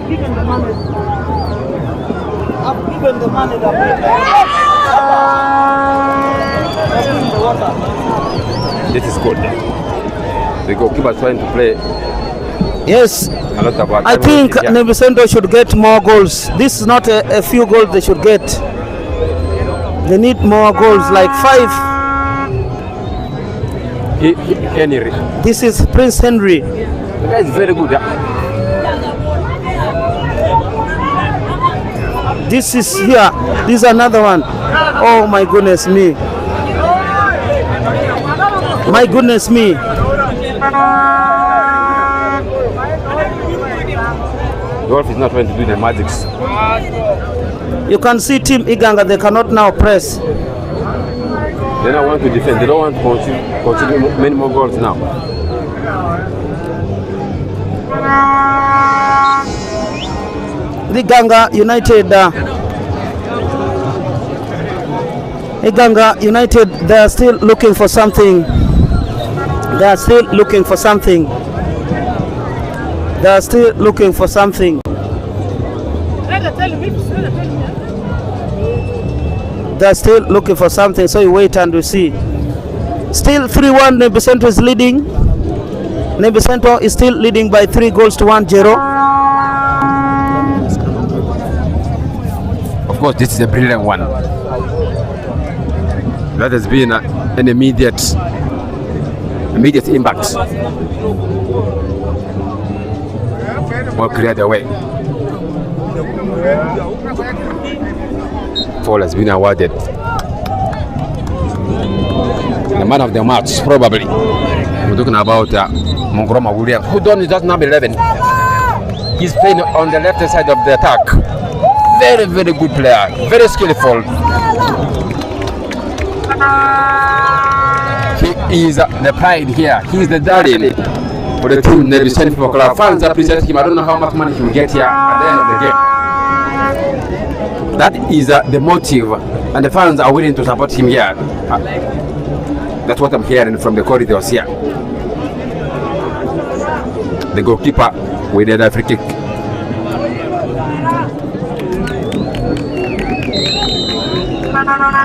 given the money. I've given the money that this is good. The goalkeeper trying to play. Yes, I think Nebbi should get more goals. This is not a few goals they should get. They need more goals, like 5. Henry. This is Prince Henry. The guy is very good. This is here. This is another one. Oh my goodness me. My goodness me. Golf is not trying to do the magics. You can see Team Iganga, they cannot now press. They don't want to defend. They don't want to concede many more goals now. Iganga United, they are still looking for something. They are still looking for something. They are still looking for something. They are still looking for something, so you wait and you see. Still 3-1, Nebbi is leading. Nebbi is still leading by 3 goals to 1-0. Of course, this is a brilliant one. That has been an immediate impact. Well cleared away. Fall has been awarded the man of the match, probably. We're talking about Munguroma Williams, who done just number 11. He's playing on the left side of the attack. Very, very good player, very skillful. He is the pride here. He is the darling for the team Nebbi Football Club. Fans appreciate him. I don't know how much money he will get here at the end of the game. That is the motive, and the fans are willing to support him here. That's what I'm hearing from the corridors here. The goalkeeper with the free kick.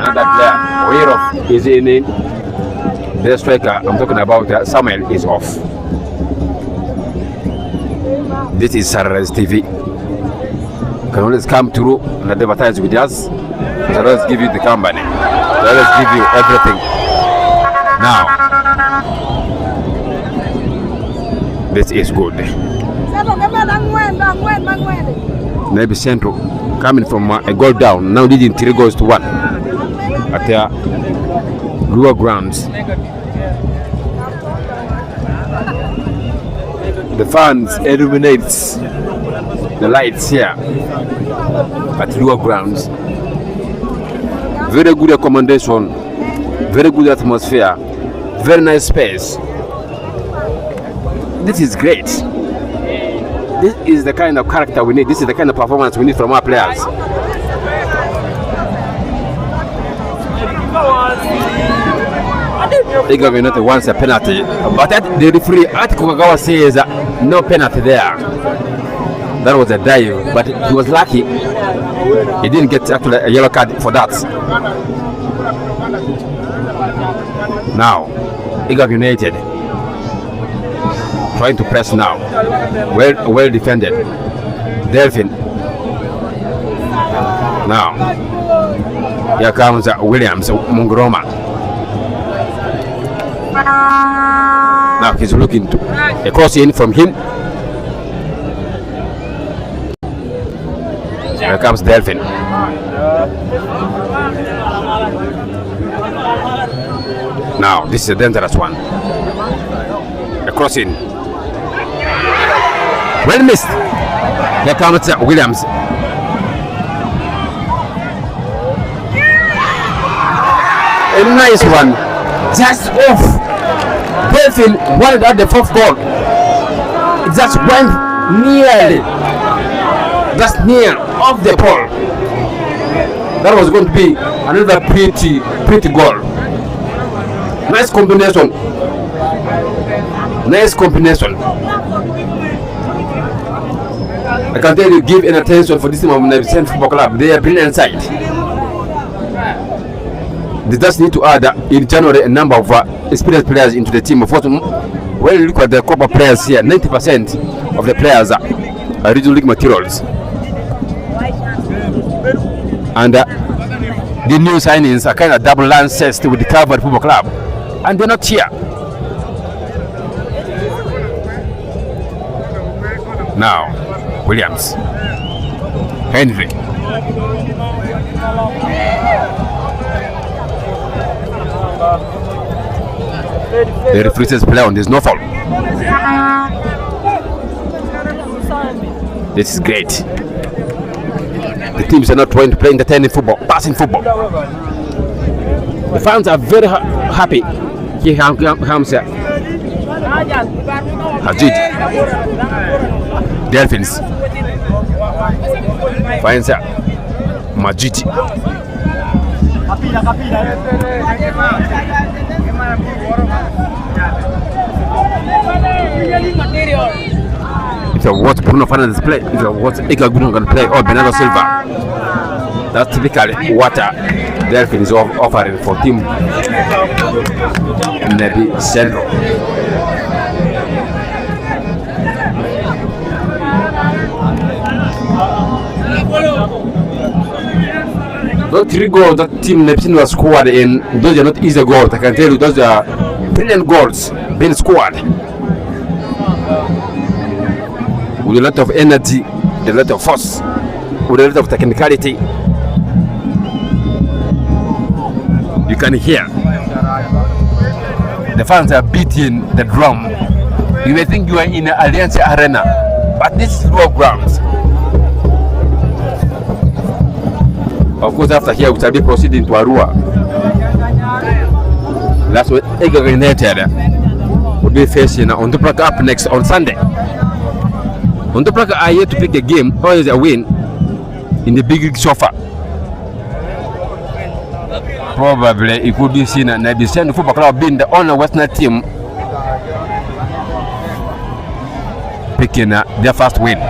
Another player, Oyerof, is in it. The striker I'm talking about, Samuel, is off. This is Sarah's TV. You can always come through and advertise with us. So let's give you the company. So let's give you everything. Now, this is good. Nebbi Central coming from a goal down, now leading 3 goals to 1 at their lower grounds. The fans illuminates the lights here at lower grounds. Very good accommodation, very good atmosphere, very nice space. This is great. This is the kind of character we need. This is the kind of performance we need from our players. Iganga United wants a penalty, but the referee at Kukagawa says no penalty there. That was a dive, but he was lucky. He didn't get actually a yellow card for that. Now, Iganga United trying to press now. Well defended. Delphin. Now, here comes Williams Munguroma. Now he's looking to a cross in from him. Here comes Delphin. Now, this is a dangerous one. A crossing. Well missed. Here comes Williams. A nice one. Just off. Delphine wanted at the fourth goal. It just went nearly. Just near off the pole. That was going to be another pretty goal. Nice combination. Nice combination. I can tell you, give an attention for this team of Nebbi Football Club. They are brilliant side. They just need to add in January a number of experienced players into the team. When you look at the Copa players here, 90% of the players are regional league materials. And the new signings are kind of double lanced with the Calvary Football Club, and they're not here. Now, Williams, Henry. The referee says play on, there's no foul. This is great. The teams are not trying to play entertaining football, passing football. The fans are very happy. Here comes Hajid. Dolphins finds Majid. If you watch Bruno Fernandes play, if you watch Iganga can play, or Bernardo Silva, that's typically what Dolphins is offering for team Nebbi Central. Those 3 goals that team Nebbi was scored in, those are not easy goals. I can tell you, those are brilliant goals being scored with a lot of energy, a lot of force, with a lot of technicality. You can hear the fans are beating the drum. You may think you are in an Alliance Arena, but this is low grounds. Of course, after here we shall be proceeding to Arua. That's what Iganga United will be facing on the Plaka up next on Sunday. On the Plaka are here to pick a game, always a win in the big league so far. Probably it could be seen at Nebbi Football Club being the only Western team picking their first win.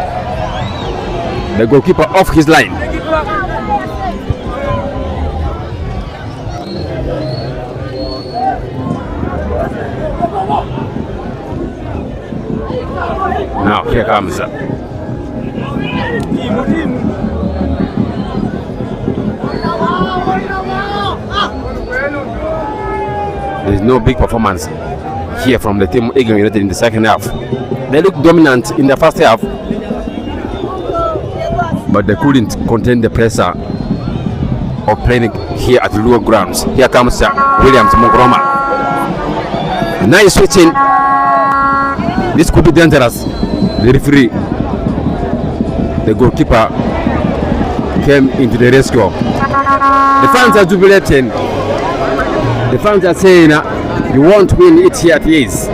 The goalkeeper off his line. Now here comes there is no big performance here from the team Iganga United in the second half. They look dominant in the first half, but they couldn't contain the pressure of playing here at the lower grounds. Here comes Williams Mogroma. Nice switching. This could be dangerous. The referee, the goalkeeper, came into the rescue. The fans are jubilating. The fans are saying, you won't win it here at ease.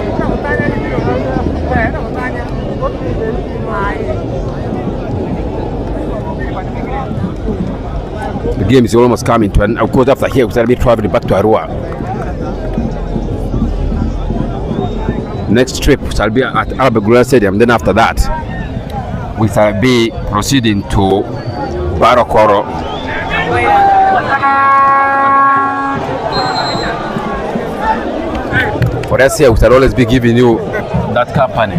The game is almost coming to an end. Of course, after here, we shall be traveling back to Arua. Next trip shall be at Albert Stadium. Then after that, we shall be proceeding to Barokoro. For us here, we shall always be giving you that company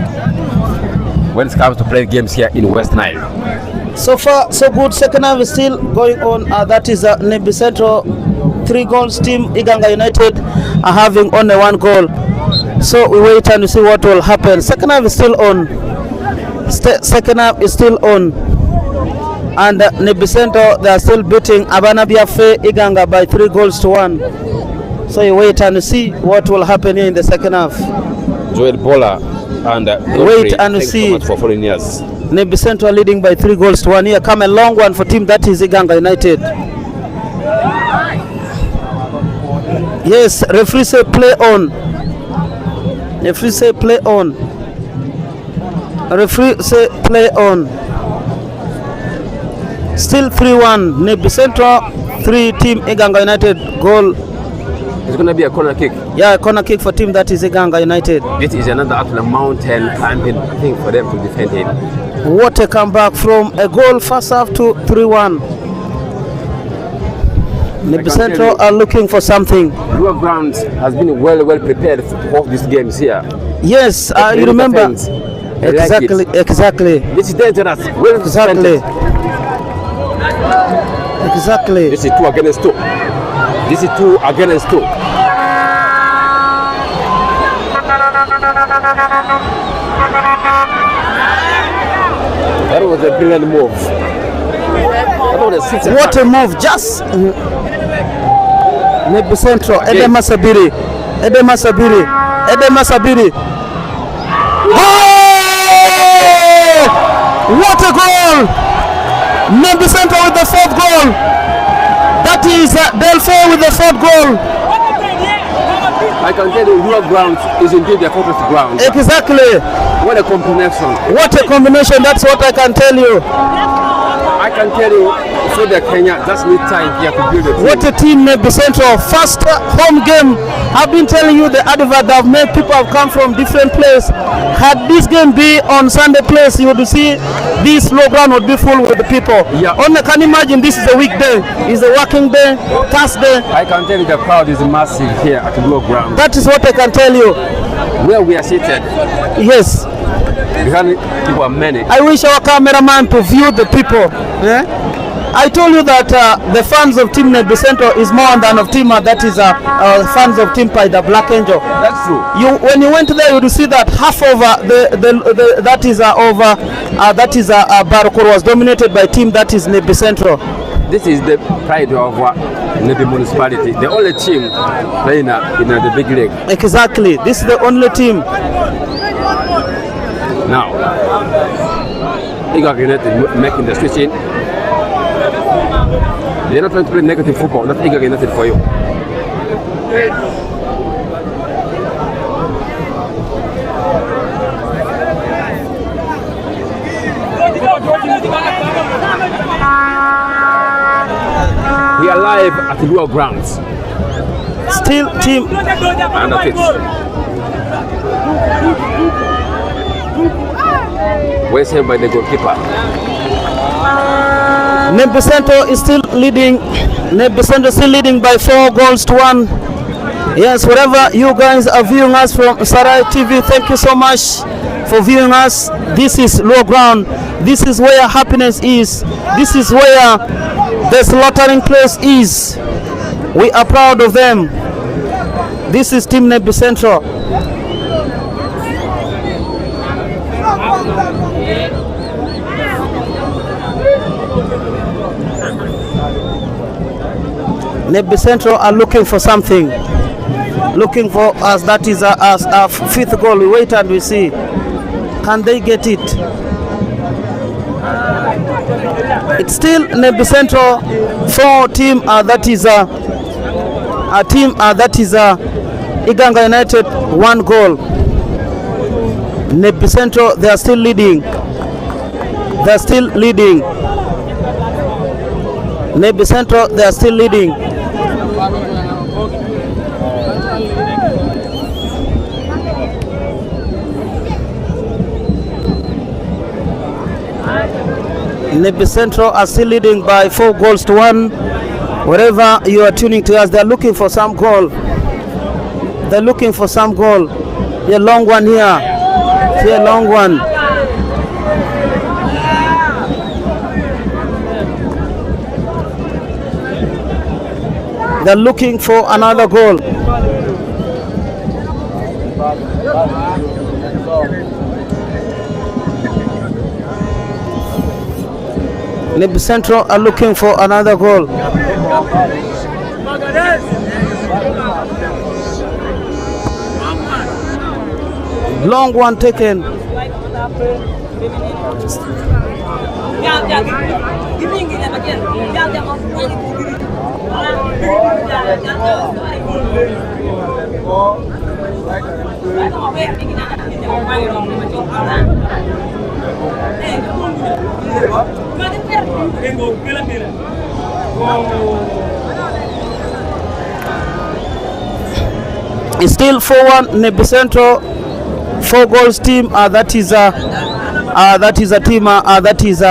when it comes to playing games here in West Nile. So far, so good. Second half is still going on. That is Nebbi Central 3 goals team. Iganga United are having only 1 goal. So we wait and we see what will happen. Second half is still on. Second half is still on. And Nebbi Central, they are still beating Abana Biafe Iganga by 3 goals to 1. So you wait and see what will happen here in the second half. Joel Bola and wait and see. So much for following years. Nebbi Central leading by 3-1. Here come a long one for team that is Iganga United. Yes, referee say play on. Referee say play on. Referee say play on. Still 3-1. Nebbi Central 3, team Iganga United goal. It's going to be a corner kick. Yeah, a corner kick for team that is Iganga United. This is another actual mountain climbing thing for them to defend him. What a comeback from a goal first half to 3-1. Nebbi Central are looking for something. Your ground has been well prepared for these games here. Yes, you remember. Exactly, like exactly. This is dangerous. Well exactly. Exactly. This is 2 against 2. This is 2 against 2. That was a brilliant move. What a move. Just Nebbi Central. Edema Sabiri. Edema Sabiri. Edema Sabiri. Oh! What a goal! Nebbi Central with the 4th goal. That is Delphine with the 4th goal. I can tell you, your ground is indeed the fortress ground. Exactly. What a combination. What a combination, that's what I can tell you. I can tell you, so the Kenya just need time here to build a team. What a team, Nebbi Central. First home game. I've been telling you the advert that have made people have come from different places. Had this game be on Sunday place, you would see this low ground would be full with the people. Yeah. Only can imagine this is a weekday. It's a working day, Thursday. I can tell you the crowd is massive here at the low ground. That is what I can tell you. Where we are seated. Yes. People are many. I wish our cameraman to view the people. Yeah? I told you that the fans of Team Nebbi Central is more than of Team that is fans of Team Pai, the Black Angel. That's true. When you went there, you would see that half of Barokor was dominated by Team that is Nebbi Central. This is the pride of Nebbi municipality. The only team playing in the big league. Exactly. This is the only team. Now, Iganga United making the switch in. They're not trying to play negative football. That's Iganga United for you. We are live at the Luo grounds. Still team. And that's it. Well saved by the goalkeeper. Nebbi Central is still leading. Nebbi Central still leading by 4-1. Yes, wherever you guys are viewing us from Sarai TV, thank you so much for viewing us. This is low ground. This is where happiness is. This is where the slaughtering place is. We are proud of them. This is Team Nebbi Central. Nebbi Central are looking for something. Looking for us, that is our 5th goal. We wait and we see. Can they get it? It's still Nebbi Central 4 team that is a team that is Iganga United 1 goal. Nebbi Central, they are still leading. They are still leading. Nebbi Central, they are still leading. Nebbi Central are still leading by 4-1. Wherever you are tuning to us, they are looking for some goal. They're looking for some goal. A long one here. A long one. They're looking for another goal. Nebbi Central are looking for another goal. Long one taken. It's still 4-1 Nebbi Central, 4 goals team. That is a team. That is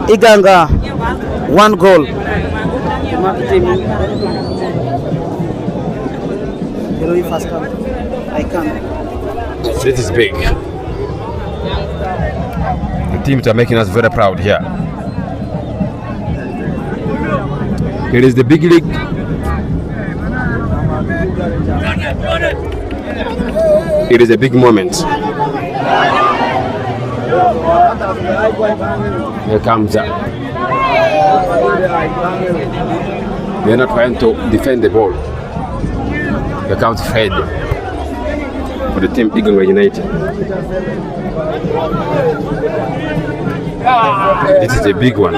Iganga, 1 goal. I can't. This is big. The teams are making us very proud here. It is the big league. It is a big moment. Here comes up. They are not trying to defend the ball. Here comes Fred for the team Iganga United. This is a big one.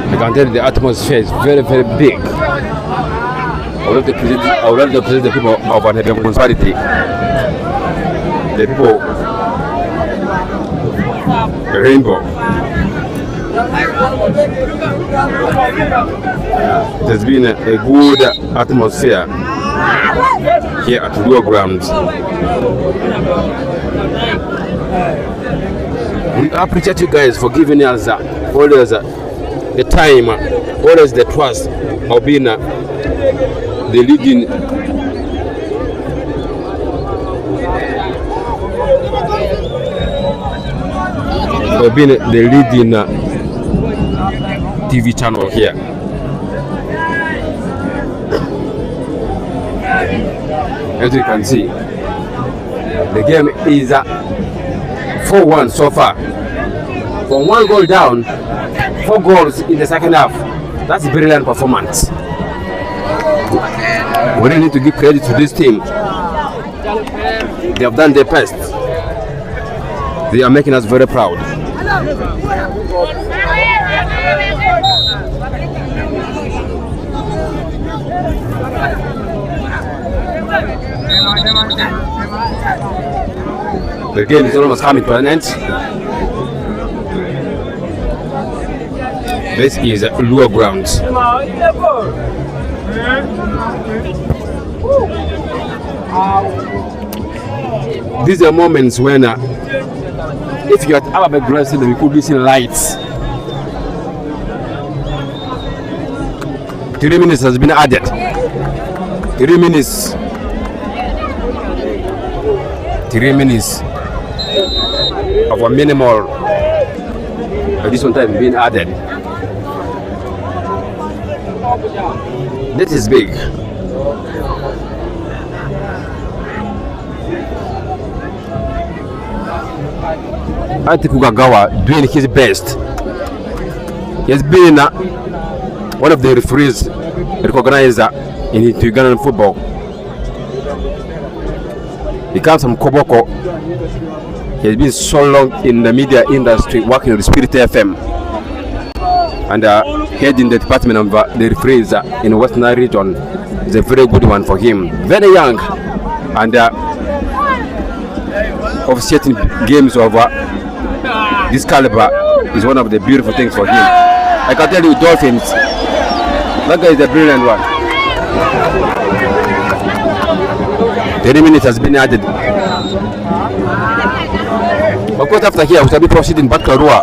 I can tell you the atmosphere is very, very big. I would like to present the people of an municipality. The people, the rainbow. There's been a good atmosphere here at Luo Grounds. We appreciate you guys for giving us always the time, always the trust of being the leading TV channel here. As you can see, the game is 4-1 so far. From 1 goal down, 4 goals in the second half. That's a brilliant performance. We really need to give credit to this team. They have done their best. They are making us very proud. The game is almost coming to an end. This is Luo Grounds. These are moments when if you are at Abba Grass, we could be seeing lights. 3 minutes has been added. 3 minutes. 3 minutes of a minimal additional time being added. This is big. I think Iganga doing his best. He has been one of the referees recognized in Ugandan football. He comes from Koboko. He has been so long in the media industry, working with Spirit FM and heading the department of the referees in the Western region. Is a very good one for him. Very young and officiating games of this caliber is one of the beautiful things for him. I can tell you, Dolphins, that guy is a brilliant one. 30 minutes has been added. Of course, after here, we shall be proceeding back to Arua.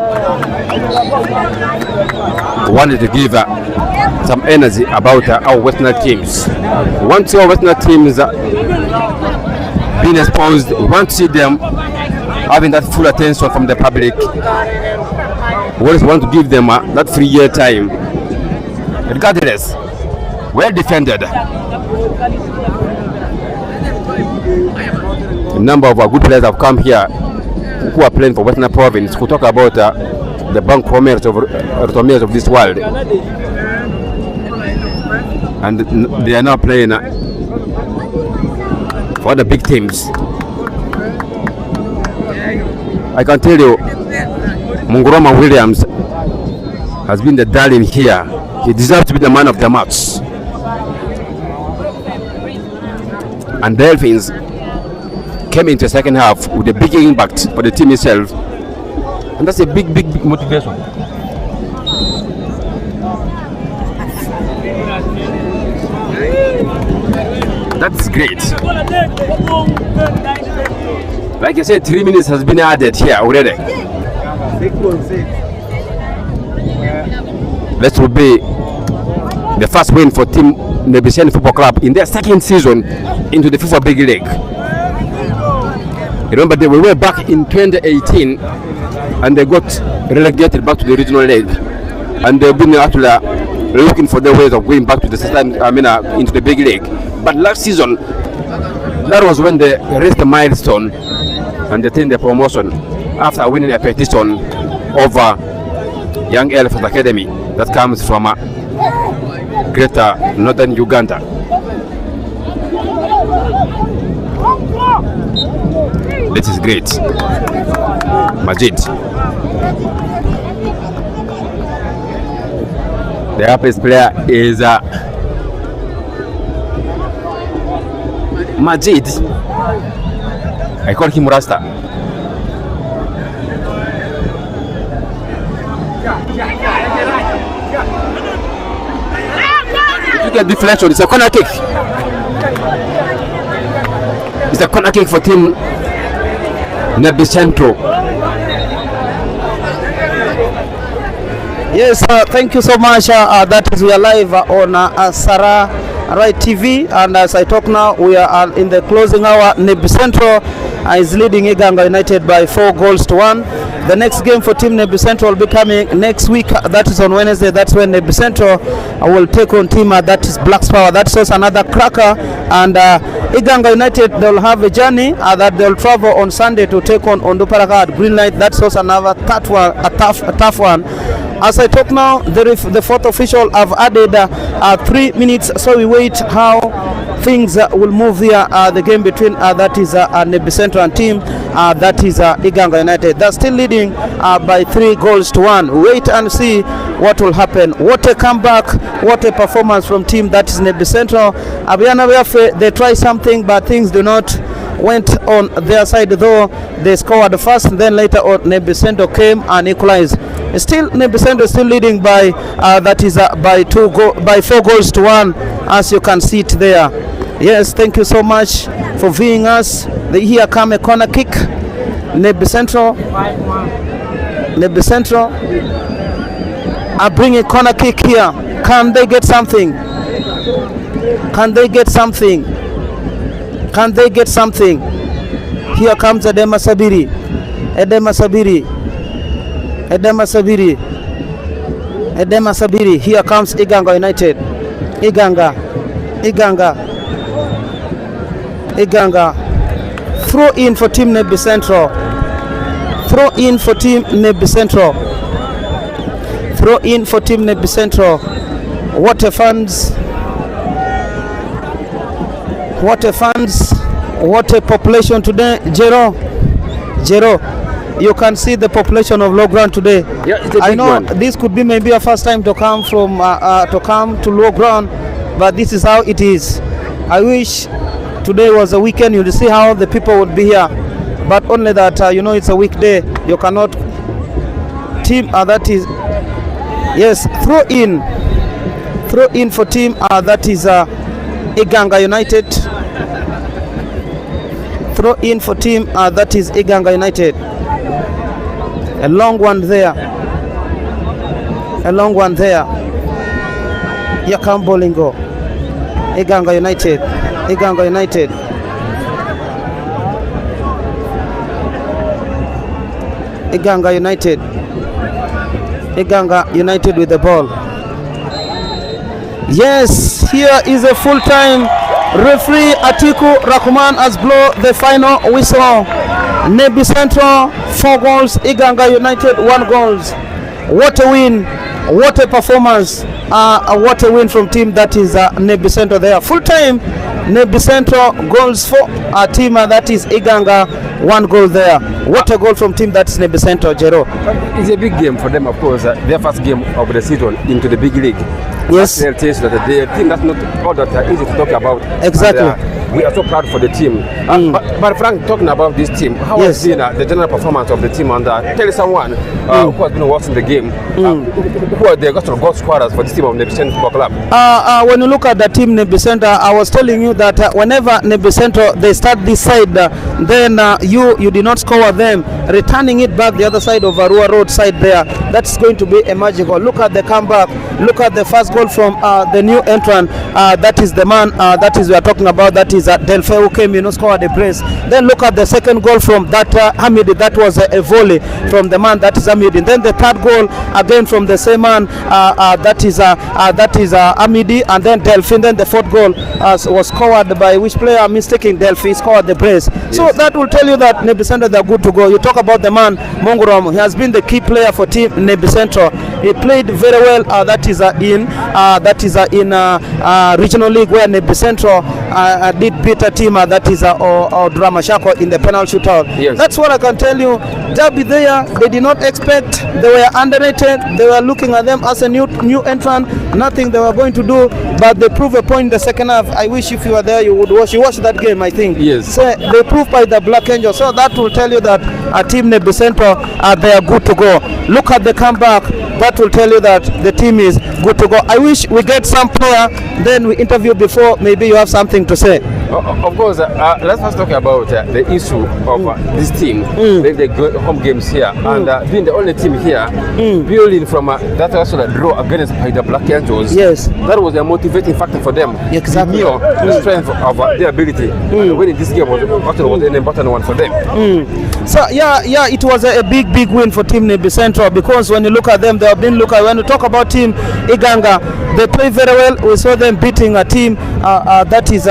We wanted to give some energy about our Western teams. We want to see our Western teams being exposed. We want to see them having that full attention from the public. We always want to give them that 3-year time. Regardless, well defended. A number of our good players have come here who are playing for Western Province. We'll talk about the bank rotomers of this world, and they are now playing for the big teams. I can tell you, Munguroma Williams has been the darling here. He deserves to be the man of the match. And the Dolphins came into the second half with a big impact for the team itself, and that's a big motivation. That's great. Like I said, 3 minutes has been added here already. This will be the first win for Team Nebbi Football Club in their second season into the FIFA Big League. Remember, they were back in 2018 and they got relegated back to the regional league, and they've been actually looking for their ways of going back to the system, into the big league. But last season, that was when they reached the milestone and they attained the promotion after winning a petition over Young Elephant Academy that comes from Greater Northern Uganda. This is great. Majid. The happiest player is Majid. I call him Rasta. Look at deflection. It's a corner kick. It's a corner kick for Team Nebbi Central. Yes, thank you so much. That is, we are live on Sarah Right TV, and as I talk now, we are in the closing hour. Nebbi Central is leading Iganga United by 4-1. The next game for Team Nebbi Central will be coming next week. That is on Wednesday. That's when Nebbi Central will take on team that is Black's Power. That's also another cracker. And Iganga United, they'll have a journey that they'll travel on Sunday to take on Onduparaka at Green Light. That's also another tough one. As I talk now, the fourth official have added 3 minutes, so we wait how things will move here. The game between that is Nebbi Central and team that is Iganga United. They're still leading by 3-1. Wait and see what will happen. What a comeback! What a performance from team that is Nebbi Central. They try something, but things do not went on their side, though they scored first, and then later on Nebbi Central came and equalized. Still Nebbi Central still leading by that is by 4-1, as you can see it there. Yes, thank you so much for viewing us. Here come a corner kick. Nebbi Central are bringing corner kick here. Can they get something? Can they get something? Can they get something? Here comes Edema Sabiri. Here comes Iganga United. Iganga. Throw in for Team Nebbi Central. What a fans. What a population today. Jero, you can see the population of Low Ground today. Yeah, it's a I big know one. this could be maybe a first time to come from to Low Ground, but this is how it is. I wish today was a weekend, you'll see how the people would be here, but only that it's a weekday, you cannot team that is. Yes, throw in for team that is Iganga United. Throw in for team that is Iganga United. A long one there. Here come Bolingo. Iganga United. Iganga United with the ball. Yes, here is a full-time referee. Atiku Rakuman has blown the final whistle. Nebbi Central 4 goals, Iganga United 1 goal. what a win, what a performance, what a win from team that is Nebbi Central there. Full time, Nebbi Central goals for a team that is Iganga, 1 goal there. What a goal from team that is Nebbi Central, Jero. It's a big game for them, of course. Their first game of the season into the big league. Yes. That the team that's not all that easy to talk about. Exactly. And, we are so proud for the team. But Frank, talking about this team, how has been the general performance of the team? And tell someone who has been watching the game, who are the goal scorers for this team of Nebbi Central Club? When you look at the team Nebbi Central, I was telling you that whenever Nebbi Central they start this side, then you did not score them, returning it back the other side of Arua Road side there. That's going to be a magical. Look at the comeback. Look at the first goal from the new entrant. That is the man that is we are talking about. That is Delphi who came, scored the brace. Then look at the second goal from that Hamidi. That was a volley from the man that is Hamidi. Then the third goal again from the same man that is Hamidi. And then Delphi. Then the fourth goal was scored by which player? Mistaking Delphi scored the brace. Yes. So that will tell you that Nebbi Central they are good to go. You talk about the man Monguram. He has been the key player for team Nebbi Central. He played very well. That is in regional league where Nebbi Central did beat a team that is Drama Shako in the penalty shootout. Yes. That's what I can tell you. Derby there, they did not expect. They were underrated. They were looking at them as a new entrant. Nothing they were going to do, but they proved a point in the second half. I wish if you were there, you would watch. You watched that game, I think. Yes. So they proved by the Black Angel. So that will tell you that a team Nebbi Central they are good to go. Look at the comeback. That will tell you that the team is good to go. I wish we get some player, then we interview before. Maybe you have something to say. Of course, let's first talk about the issue of this team. They go home games here, and being the only team here, building from that also a draw against the Black Angels. Yes, that was a motivating factor for them. Exactly, the strength of their ability. Winning this game was an important one for them. So yeah, it was a big win for team Nebbi Central, because when you look at them, they have been when you talk about team Iganga, they play very well. We saw them beating a team that is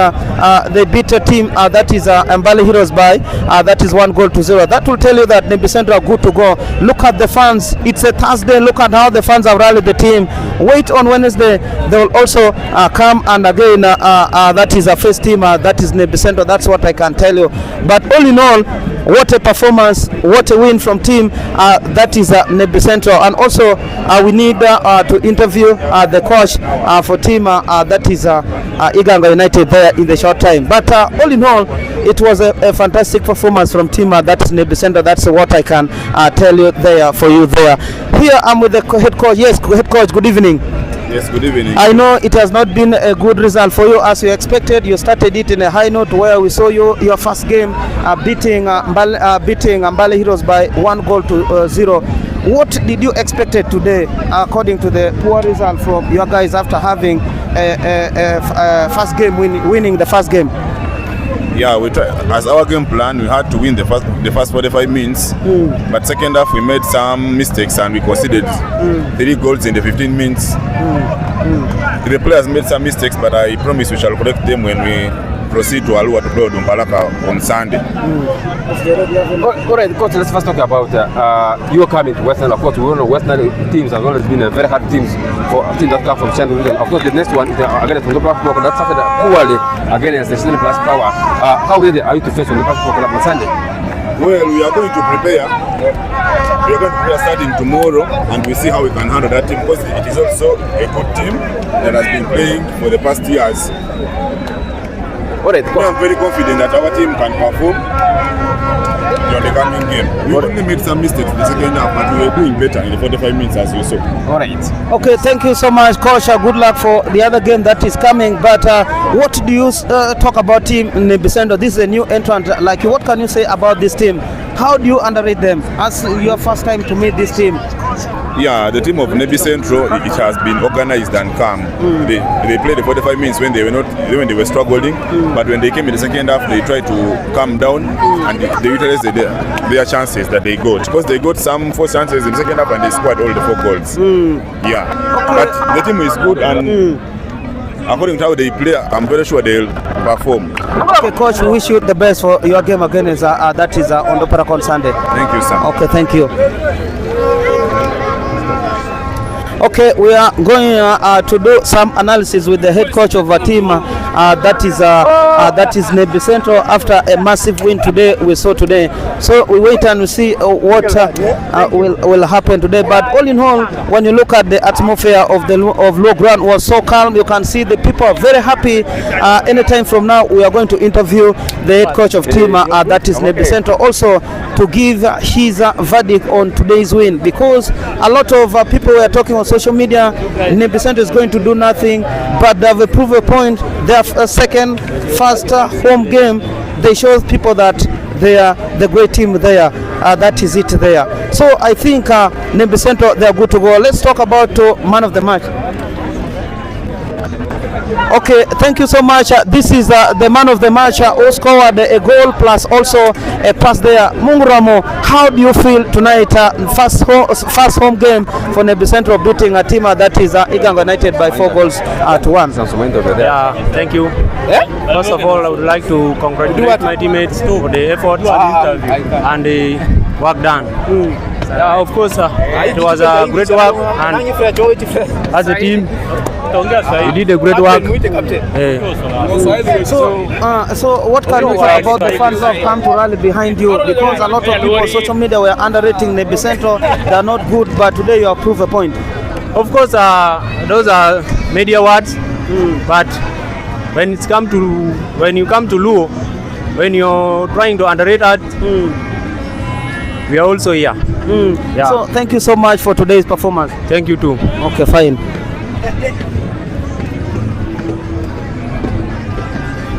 they beat a team that is Mbale Heroes by that is 1-0. That will tell you that Nebbi Central are good to go. Look at the fans. It's a Thursday. Look at how the fans have rallied the team. Wait on Wednesday. They will also come, and again that is a first team that is Nebbi Central. That's what I can tell you. But all in all, what a performance, what a win from team that is Nebbi Central. And also we need to interview the coach for team that is Iganga United there in the short time. But all in all, it was a fantastic performance from team that is Nebbi Central. That's what I can tell you there for you there. Here I'm with the head coach. Yes, head coach, good evening. Yes, good evening. I know it has not been a good result for you as you expected. You started it in a high note where we saw your first game beating Mbale Heroes by 1-0. What did you expect today according to the poor result from your guys after having a first game winning the first game? Yeah, we tried. As our game plan, we had to win the first 45 minutes. But second half, we made some mistakes and we conceded 3 goals in the 15 minutes. The players made some mistakes, but I promise we shall correct them when we proceed to Alua to play Dumbalaka on Sunday. All right, coach, let's first talk about your coming to Western. Of course, we all know Western teams have always been a very hard teams for teams that come from Central Region. Of course, the next one is against the Black Poker. That started poorly against the Central Plus Power. How ready are you to face on the Black Poker on Sunday? Well, we are going to prepare. We are going to prepare starting tomorrow, and we see how we can handle that team, because it is also a good team that has been playing for the past years. All right, I'm very confident that our team can perform in the coming game. We only made some mistakes in the second half, but we were doing better in the 45 minutes as you saw. All right. Okay, thank you so much, Coach. Good luck for the other game that is coming. But what do you talk about team Nebbi Central? This is a new entrant. Like, what can you say about this team? How do you underrate them as your first time to meet this team? Yeah, the team of Nebbi Central, it has been organized and calm. They played the 45 minutes when they were struggling, but when they came in the second half, they tried to calm down and they utilized their chances that they got, because they got some 4 chances in the second half and they scored all the 4 goals. Yeah, but the team is good, and according to how they play, I'm very sure they'll perform. Okay, Coach, we wish you the best for your game against that is on the Park on Sunday. Thank you, sir. Okay, thank you. Okay, we are going to do some analysis with the head coach of a team that is Nebbi Central after a massive win today. We saw today, so we wait and we see what will happen today. But all in all, when you look at the atmosphere of low ground was so calm. You can see the people are very happy. Anytime from now, we are going to interview the head coach of team that is Nebbi Central, also to give his verdict on today's win, because a lot of people were talking on social media Nebbi Central is going to do nothing, but they have proved a point. Their second first home game, they show people that they are the great team there. That is it there. So I think Nebbi Central, they are good to go. Let's talk about man of the match. Okay, thank you so much. This is the man of the match who scored a goal plus also a pass there. Munguramo, how do you feel tonight? First home game for Nebbi Central beating a team that is Iganga United by 4 goals to 1. Yeah, thank you. First of all, I would like to congratulate my teammates for the effort and the work done. Of course, it was a great work, and as a team, we did a great work. So what can you say about the fans who have come to rally behind you? Because a lot of people on social media were underrating Nebbi Central. They are not good, but today you have proved a point. Of course, those are media words, but when you come to Luo, when you're trying to underrate us, we are also here. Yeah. So thank you so much for today's performance. Thank you too. Okay, fine.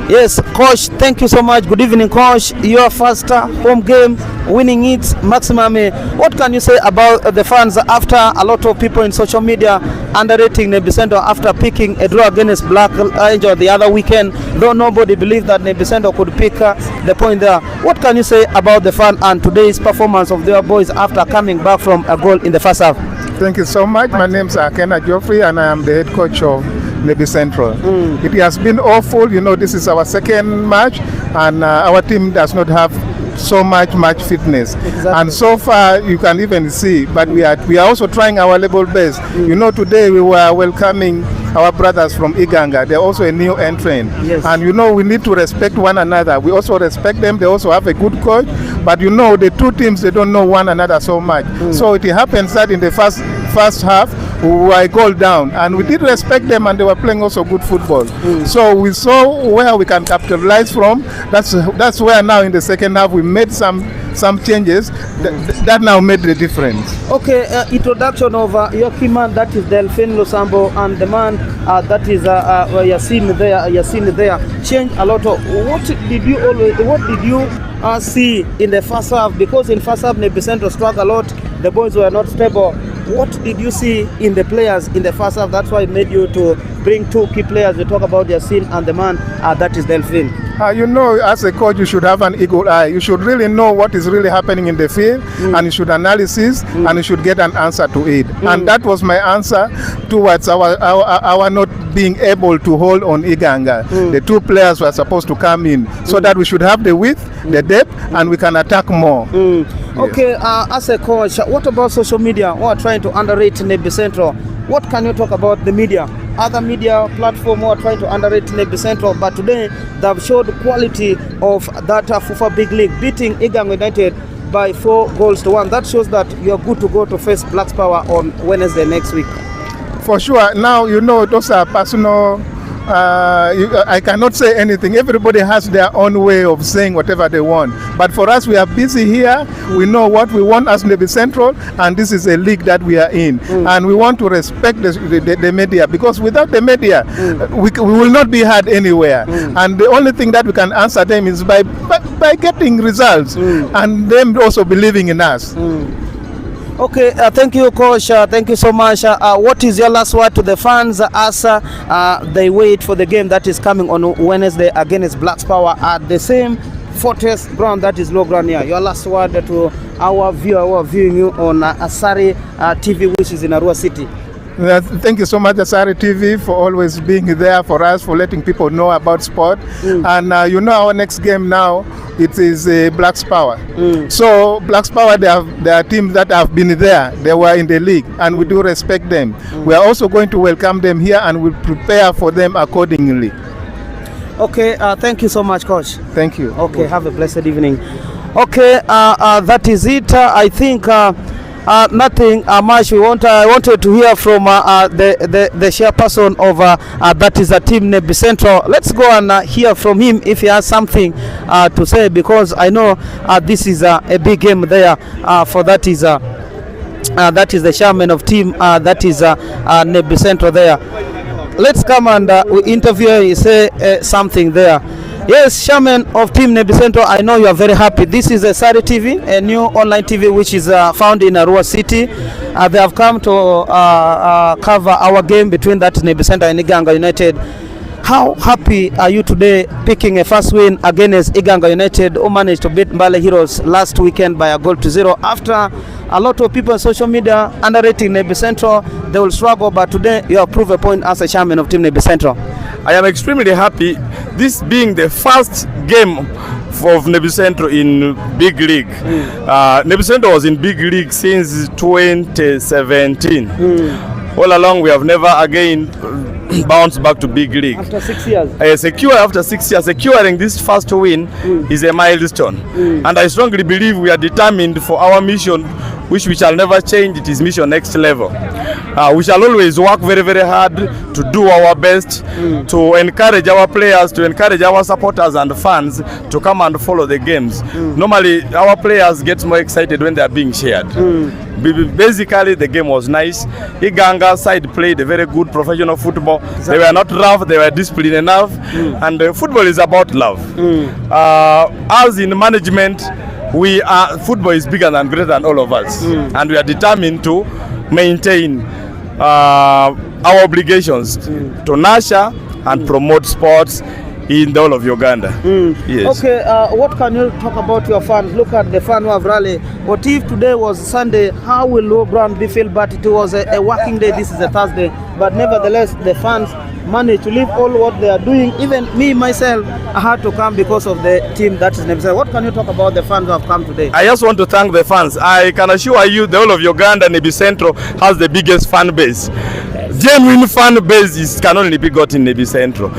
Yes, coach, thank you so much. Good evening, coach. Your first home game, winning it maximum. What can you say about the fans after a lot of people in social media underrating Nebbi Central after picking a draw against Black Angel the other weekend? Though nobody believed that Nebbi Central could pick the point there. What can you say about the fan and today's performance of their boys after coming back from a goal in the first half? Thank you so much. My name is Akena Geoffrey and I am the head coach of Nebbi Central. It has been awful. You know, this is our second match and our team does not have so much fitness. Exactly. And so far you can even see, but we are also trying our level best. You know, today we were welcoming our brothers from Iganga. They're also a new entrant. Yes. And you know, we need to respect one another. We also respect them. They also have a good coach, but you know, the two teams, they don't know one another so much. So it happens that in the first half we were a goal down and we did respect them and they were playing also good football. So we saw where we can capitalize from. That's where now in the second half we made some changes that now made the difference. Okay, introduction of your key man, that is Delphine Losambo, and the man that is Yasin there changed a lot of. What did you see in the first half? Because in first half Nebbi Central struggled a lot. The boys were not stable. What did you see in the players in the first half? That's why it made you to bring two key players. We talk about Yasin and the man that is Delphine. You know, as a coach, you should have an eagle eye. You should really know what is really happening in the field, and you should analysis, and you should get an answer to it. And that was my answer towards our not being able to hold on Iganga. The two players were supposed to come in so that we should have the width, the depth, and we can attack more. Okay, as a coach, what about social media who are trying to underrate Nebbi Central? What can you talk about the media? Other media platform who are trying to underrate Nebbi Central, but today they have showed quality of that FUFA Big League, beating Iganga United by 4 goals to 1. That shows that you are good to go to face Blacks Power on Wednesday next week. For sure. Now, you know, those are personal. I cannot say anything. Everybody has their own way of saying whatever they want. But for us, we are busy here. We know what we want as Nebbi Central, and this is a league that we are in. And we want to respect the media, because without the media, we will not be heard anywhere. And the only thing that we can answer them is by getting results and them also believing in us. Okay, thank you, coach. Thank you so much. What is your last word to the fans as they wait for the game that is coming on Wednesday against Blacks Power at the same fortress ground that is low ground here? Your last word to our viewer who are viewing you on Asari TV, which is in Arua City. Thank you so much, Asari TV, for always being there for us, for letting people know about sport. And our next game now, it is Blacks Power. So Blacks Power, they are teams that have been there. They were in the league, and we do respect them. We are also going to welcome them here, and we'll prepare for them accordingly. Okay, thank you so much, Coach. Thank you. Okay, have a blessed evening. Okay, that is it. I think nothing much. I wanted to hear from the chairperson of that is a team Nebbi Central. Let's go and hear from him if he has something to say, because I know this is a big game there. For that is the chairman of team that is Nebbi Central there. Let's come and interview. Say something there. Yes, chairman of team Nebbi Central, I know you are very happy. This is Asari TV, a new online TV which is found in Arua City. They have come to cover our game between that Nebbi Central and Iganga United. How happy are you today picking a first win against Iganga United, who managed to beat Mbale Heroes last weekend by a goal to 0? After a lot of people on social media underrating Nebbi Central, they will struggle, but today you have proved a point as a chairman of team Nebbi Central. I am extremely happy, this being the first game of Nebbi Central in Big League. Nebbi Central was in Big League since 2017. All along we have never again bounced back to Big League. After 6 years? After 6 years, securing this first win is a milestone. And I strongly believe we are determined for our mission, which we shall never change. It is mission next level. We shall always work very, very hard to do our best to encourage our players, to encourage our supporters and fans to come and follow the games. Normally, our players get more excited when they are being shared. Basically, the game was nice. Iganga side played a very good professional football. Exactly. They were not rough, they were disciplined enough. And football is about love. As in management, football is bigger and greater than all of us. And we are determined to maintain our obligations to nurture and promote sports in the whole of Uganda. Yes. Okay, what can you talk about your fans? Look at the fan who have rallied. What if today was Sunday? How will Low Ground be filled? But it was a working day. This is a Thursday. But nevertheless, the fans managed to leave all what they are doing. Even me, myself, I had to come because of the team that is Nebbi Central. What can you talk about the fans who have come today? I just want to thank the fans. I can assure you the whole of Uganda, Nebbi Central has the biggest fan base. Genuine fan base can only be got in Nebbi Central.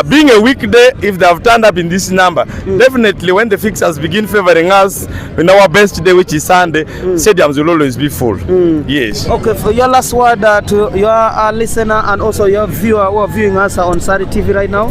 Being a weekday, if they have turned up in this number, definitely when the fixers begin favoring us in our best day, which is Sunday, stadiums will always be full. Yes. Okay, for your last word to your listener and also your viewer who are viewing us on Asari TV right now.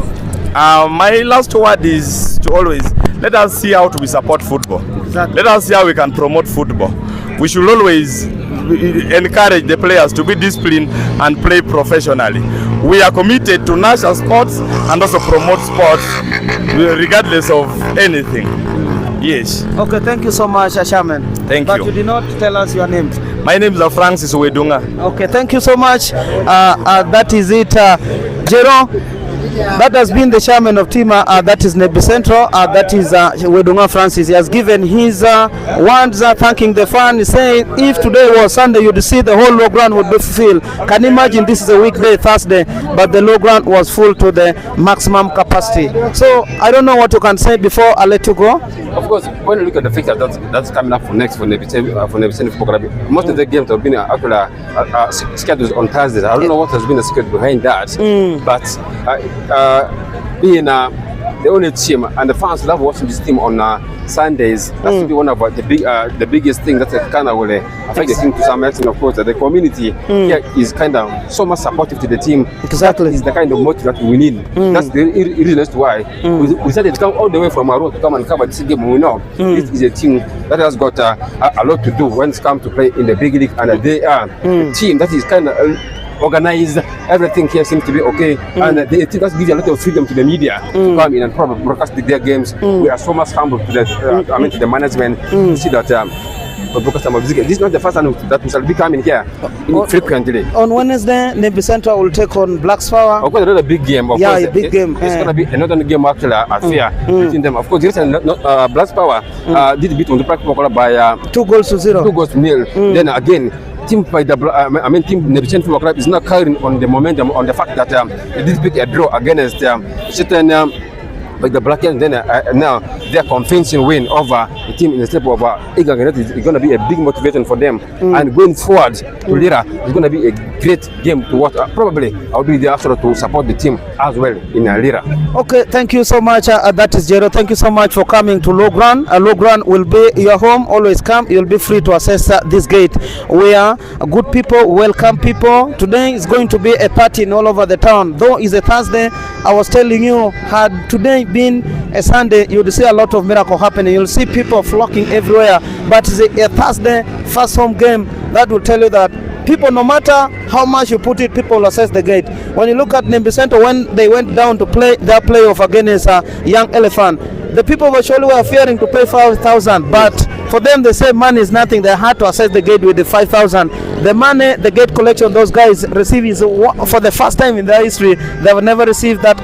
My last word is to always let us see how we support football. Exactly. Let us see how we can promote football. We should always encourage the players to be disciplined and play professionally. We are committed to nurture sports and also promote sports regardless of anything. Yes. Okay, thank you so much, Chairman. Thank you. But you did not tell us your name. My name is Francis Wedunga. Okay, thank you so much. That is it. Jero, that has been the chairman of team that is Nebbi Central, that is Wedunga Francis. He has given his words thanking the fans, saying if today was Sunday you'd see the whole low ground would be filled. Can you imagine this is a weekday, Thursday, but the low ground was full to the maximum capacity. So I don't know what you can say before I let you go. Of course, when you look at the fixture that's coming up for next for Nebbi Central, most of the games have been actually scheduled on Thursdays. I don't know what has been the secret behind that, but being the only team and the fans love watching this team on Sundays. That's to be one of the biggest things that kind of will affect the team to some extent. Of course, the community here is kind of so much supportive to the team. Exactly, is the kind of motive that we need. That's the reason as to why we decided to come all the way from our road to come and cover this game. We know this is a team that has got a lot to do when it's come to play in the big league, and they are a team that is kind of organized. Everything here seems to be okay, and they think that gives a lot of freedom to the media to come in and probably broadcast their games. We are so much humble to the to the management to see that this is not the first time that we shall be coming here frequently. On Wednesday, Nebbi Central will take on Blacks Power. Of course, another big game. Of course, a big game. It's going to be another game actually affair between them. Of course, Blacks Power did beat on the practice by 2 goals to 0. 2 goals to 0. Then again, team by the team Nebbi Central Football Club is not carrying on the momentum on the fact that they did pick a draw against certain like the Black Lions. Then now their convincing win over the team in the step of Iganga is going to be a big motivation for them. And going forward to Lira is going to be a great game to watch. Probably I'll be there after to support the team as well in Lira. Okay, thank you so much. That is Jero. Thank you so much for coming to Low Ground. Low Ground will be your home. Always come. You'll be free to access this gate. We are good people, welcome people. Today is going to be a party all over the town. Though it's a Thursday, I was telling you, had today been a Sunday, you'll see a lot of miracle happening. You'll see people flocking everywhere. But it's a Thursday first home game. That will tell you that people, no matter how much you put it, people will access the gate. When you look at Nebbi Central, when they went down to play their playoff against Young Elephant, the people virtually were fearing to pay 5,000, but for them they say money is nothing. They had to access the gate with the 5,000. The money, the gate collection those guys receive is for the first time in their history. They have never received that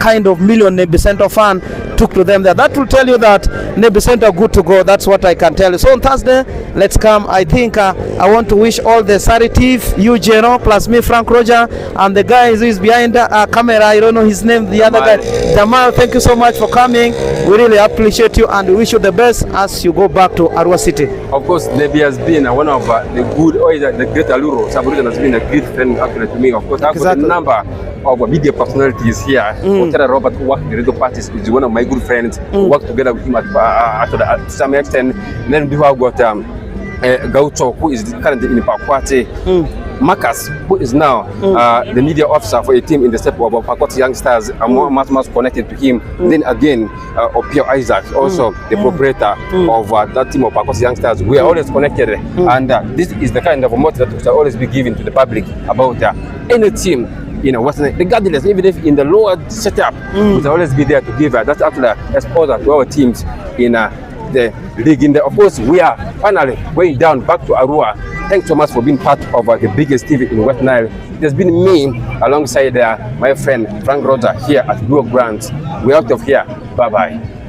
kind of million Nebbi Central fan took to them there. That will tell you that Nebbi Central are good to go. That's what I can tell you. So on Thursday, let's come. I think I want to wish all the Sari Tif, you Jero, plus me, Frank Roger, and the guy who is behind the camera. I don't know his name, the other guy, Jamal. Thank you so much for coming. We really appreciate you and we wish you the best as you go back to Arua City. Of course, Nebbi has been one of the good, the great Aluro. Saburutan has been a great friend actually to me. Of course, I've got a number of media personalities here. Otera Robert, who worked in the radio parties, is one of my good friends. We worked together with him at some extent. Then we have got Gaucho, who is currently in Pakwate. Marcus, who is now the media officer for a team in the step of Pakwate Youngsters, and much connected to him. Then again, Opio Isaac, also the proprietor of that team of Pakwate Youngsters. We are always connected, and this is the kind of motive that we shall always be given to the public about any team. Regardless, even if in the lower setup, we shall always be there to give that's actually exposure to our teams in the league. Of course, we are finally going down back to Arua. Thanks so much for being part of the biggest TV in West Nile. It has been me alongside my friend Frank Roger here at Blue Grant. We're out of here. Bye-bye.